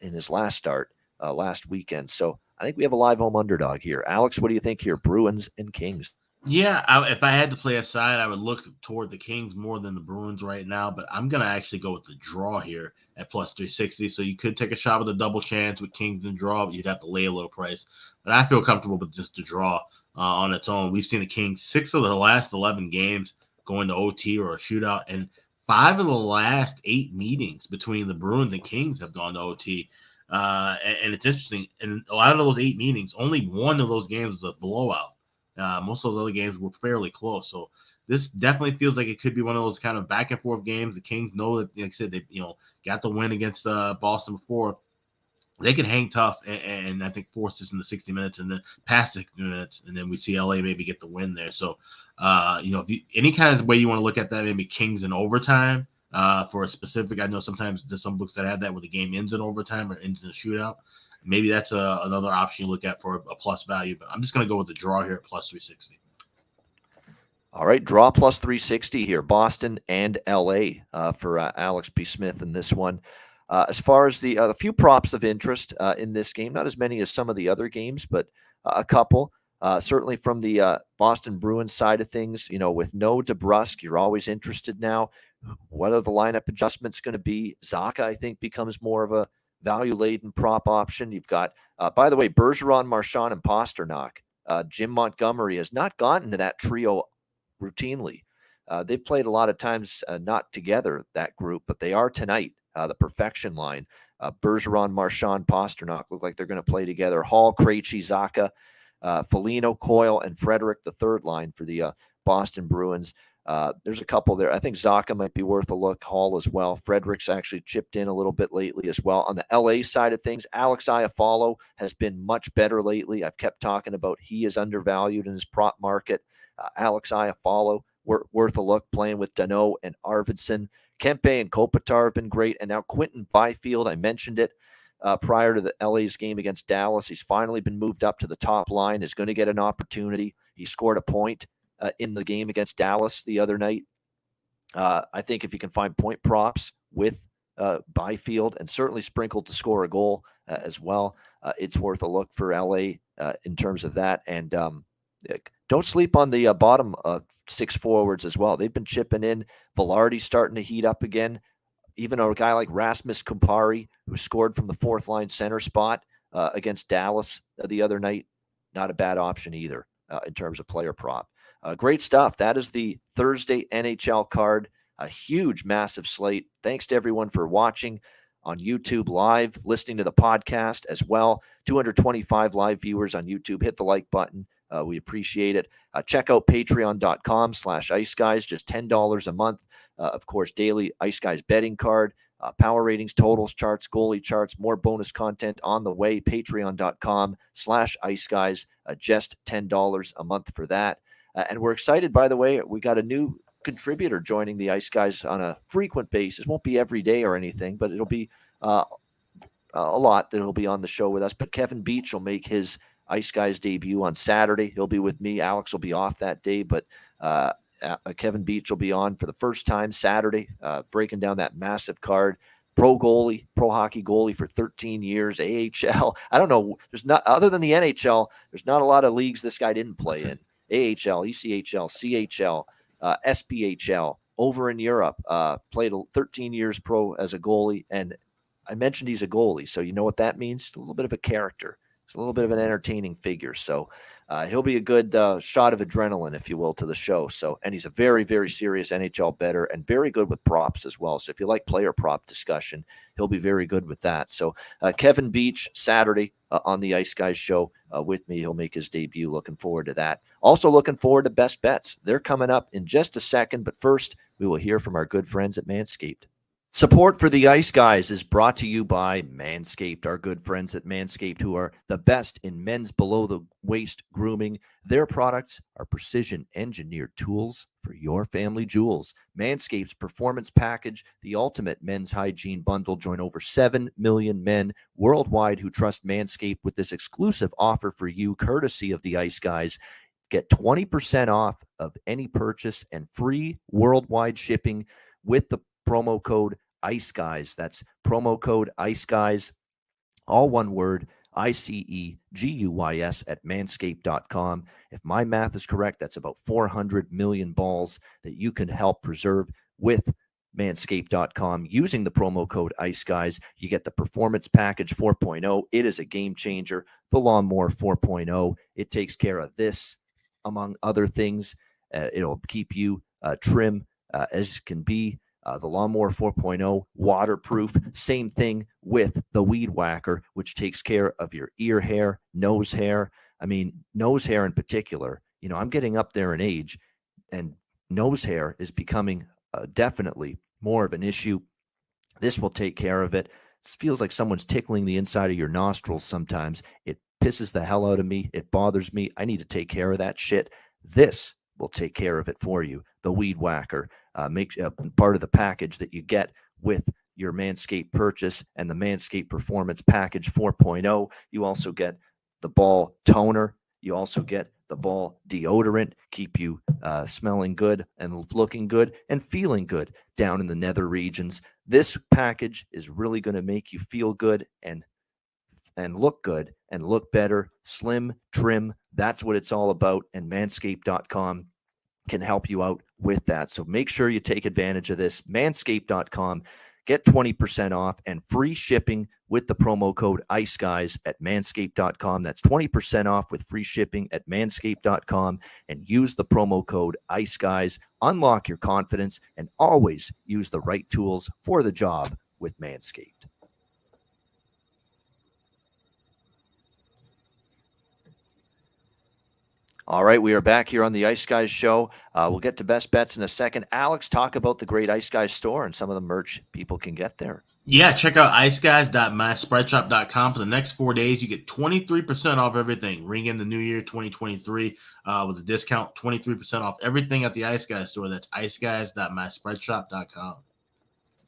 in his last start last weekend. So I think we have a live home underdog here. Alex, what do you think here? Bruins and Kings. Yeah, if I had to play a side, I would look toward the Kings more than the Bruins right now, but I'm going to actually go with the draw here at plus 360. So you could take a shot with a double chance with Kings and draw, but you'd have to lay a little price. But I feel comfortable with just the draw on its own. We've seen the Kings 6 of the last 11 games going to OT or a shootout, and 5 of the last 8 meetings between the Bruins and Kings have gone to OT. And it's interesting. In a lot of those 8 meetings, only one of those games was a blowout. Most of those other games were fairly close. So this definitely feels like it could be one of those kind of back and forth games. The Kings know that, like I said, they got the win against Boston before. They can hang tough and I think force this in the 60 minutes and then past 60 minutes, and then we see LA maybe get the win there. So, if any kind of way you want to look at that, maybe Kings in overtime for a specific. I know sometimes there's some books that have that where the game ends in overtime or ends in a shootout. Maybe that's another option you look at for a plus value, but I'm just going to go with the draw here at plus 360. All right, draw plus 360 here. Boston and LA for Alex B. Smith in this one. As far as the few props of interest in this game, not as many as some of the other games, but a couple. Certainly from the Boston Bruins side of things, with no DeBrusk, you're always interested now. What are the lineup adjustments going to be? Zacha, I think, becomes more of a value-laden prop option. You've got, by the way, Bergeron, Marchand, and Pasternak. Jim Montgomery has not gotten to that trio routinely. They've played a lot of times not together, that group, but they are tonight, the perfection line. Bergeron, Marchand, Pasternak look like they're going to play together. Hall, Krejci, Zacha, Foligno, Coyle, and Frederick, the third line for the Boston Bruins. There's a couple there. I think Zacha might be worth a look. Hall as well. Frederick's actually chipped in a little bit lately as well. On the LA side of things, Alex Iafallo has been much better lately. I've kept talking about he is undervalued in his prop market. Alex Iafallo, worth a look, playing with Danault and Arvidsson. Kempe and Kopitar have been great. And now Quinton Byfield, I mentioned it prior to the LA's game against Dallas. He's finally been moved up to the top line, is going to get an opportunity. He scored a point in the game against Dallas the other night. I think if you can find point props with Byfield and certainly sprinkled to score a goal as well, it's worth a look for LA in terms of that. And don't sleep on the bottom six forwards as well. They've been chipping in. Velarde's starting to heat up again. Even a guy like Rasmus Kumpari, who scored from the fourth line center spot against Dallas the other night, not a bad option either in terms of player prop. Great stuff. That is the Thursday NHL card. A huge, massive slate. Thanks to everyone for watching on YouTube live, listening to the podcast as well. 225 live viewers on YouTube. Hit the like button. We appreciate it. Check out patreon.com/Ice Guys, just $10 a month. Of course, daily Ice Guys betting card, power ratings, totals, charts, goalie charts, more bonus content on the way. Patreon.com/Ice Guys, just $10 a month for that. And we're excited, by the way, we got a new contributor joining the Ice Guys on a frequent basis. Won't be every day or anything, but it'll be a lot that'll be on the show with us. But Kevin Beach will make his Ice Guys debut on Saturday. He'll be with me. Alex will be off that day, but Kevin Beach will be on for the first time Saturday, breaking down that massive card. Pro hockey goalie for 13 years, AHL. I don't know. There's not, other than the NHL, there's not a lot of leagues this guy didn't play in. AHL, ECHL, CHL, SPHL, over in Europe, played 13 years pro as a goalie. And I mentioned he's a goalie, so you know what that means? A little bit of a character. It's a little bit of an entertaining figure. So he'll be a good shot of adrenaline, if you will, to the show. So, and he's a very, very serious NHL bettor and very good with props as well. So if you like player prop discussion, he'll be very good with that. So Kevin Beach, Saturday on the Ice Guys show with me. He'll make his debut. Looking forward to that. Also looking forward to Best Bets. They're coming up in just a second. But first, we will hear from our good friends at Manscaped. Support for the Ice Guys is brought to you by Manscaped, our good friends at Manscaped, who are the best in men's below-the-waist grooming. Their products are precision-engineered tools for your family jewels. Manscaped's Performance Package, the ultimate men's hygiene bundle. Join over 7 million men worldwide who trust Manscaped with this exclusive offer for you, courtesy of the Ice Guys. Get 20% off of any purchase and free worldwide shipping with the promo code Ice Guys. That's promo code Ice Guys, all one word, ICEGUYS at manscaped.com. If my math is correct, that's about 400 million balls that you can help preserve with manscaped.com using the promo code Ice Guys. You get the Performance Package 4.0. It is a game changer. The Lawnmower 4.0. It takes care of this, among other things. It'll keep you trim as can be. The Lawnmower 4.0, waterproof. Same thing with the Weed Whacker, which takes care of your ear hair, nose hair. I mean, nose hair in particular. You know, I'm getting up there in age, and nose hair is becoming definitely more of an issue. This will take care of it. It feels like someone's tickling the inside of your nostrils sometimes. It pisses the hell out of me. It bothers me. I need to take care of that shit. This will take care of it for you. The Weed Whacker makes part of the package that you get with your Manscaped purchase, and the Manscaped Performance Package 4.0. You also get the ball toner. You also get the ball deodorant, keep you smelling good and looking good and feeling good down in the nether regions. This package is really going to make you feel good and look good and look better, slim, trim. That's what it's all about. And manscaped.com can help you out with that. So make sure you take advantage of this. Manscaped.com. Get 20% off and free shipping with the promo code IceGuys at manscaped.com. That's 20% off with free shipping at manscaped.com, and use the promo code IceGuys. Unlock your confidence and always use the right tools for the job with Manscaped. All right, we are back here on the Ice Guys show. We'll get to best bets in a second. Alex, talk about the great Ice Guys store and some of the merch people can get there. Yeah, check out iceguys.myspreadshop.com. For the next 4 days, you get 23% off everything. Ring in the new year 2023 with a discount, 23% off everything at the Ice Guys store. That's iceguys.myspreadshop.com.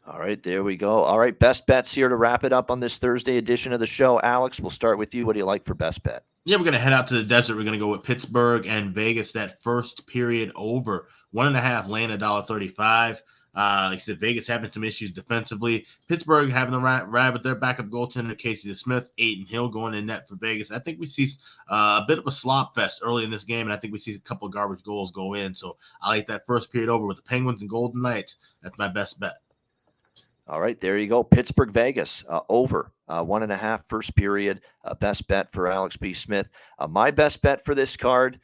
All right, there we go. All right, best bets here to wrap it up on this Thursday edition of the show. Alex, we'll start with you. What do you like for best bet? Yeah, we're going to head out to the desert. We're going to go with Pittsburgh and Vegas, that first period over. 1.5, laying $1.35. Like I said, Vegas having some issues defensively. Pittsburgh having the ride with their backup goaltender, Casey Smith, Aiden Hill going in net for Vegas. I think we see a bit of a slop fest early in this game, and I think we see a couple of garbage goals go in. So I like that first period over with the Penguins and Golden Knights. That's my best bet. All right, there you go. Pittsburgh, Vegas, over 1.5 first period. Best bet for Alex B. Smith. My best bet for this card,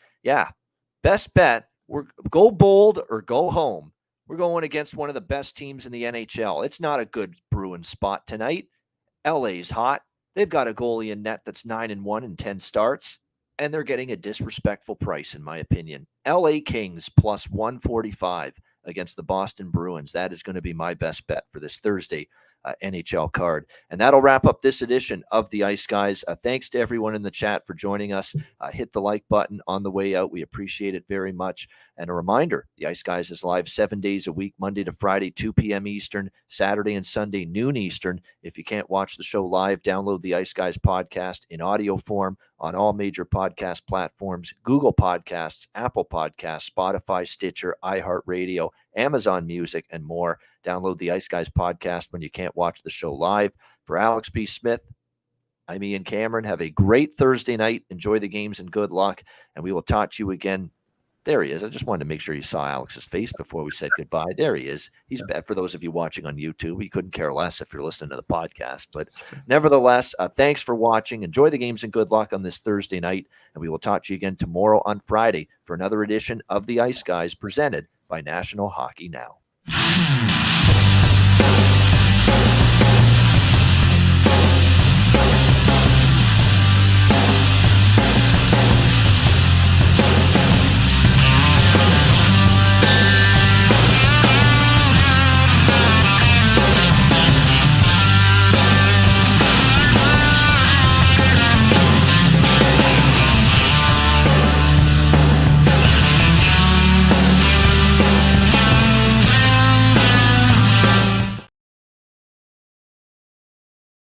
best bet. We're go bold or go home. We're going against one of the best teams in the NHL. It's not a good Bruins spot tonight. LA's hot. They've got a goalie in net that's 9-1 in 10 starts, and they're getting a disrespectful price, in my opinion. LA Kings plus 145. Against the Boston Bruins. That is going to be my best bet for this Thursday NHL card. And that'll wrap up this edition of the Ice Guys. Thanks to everyone in the chat for joining us. Hit the like button on the way out. We appreciate it very much. And a reminder, the Ice Guys is live 7 days a week, Monday to Friday, 2 p.m. Eastern, Saturday and Sunday, noon Eastern. If you can't watch the show live, download the Ice Guys podcast in audio form on all major podcast platforms: Google Podcasts, Apple Podcasts, Spotify, Stitcher, iHeartRadio, Amazon Music, and more. Download the Ice Guys podcast when you can't watch the show live. For Alex B. Smith, I'm Ian Cameron. Have a great Thursday night. Enjoy the games and good luck. And we will talk to you again. There he is. I just wanted to make sure you saw Alex's face before we said goodbye. There he is. He's bad for those of you watching on YouTube. You couldn't care less if you're listening to the podcast. But nevertheless, thanks for watching. Enjoy the games and good luck on this Thursday night. And we will talk to you again tomorrow on Friday for another edition of the Ice Guys presented by National Hockey Now.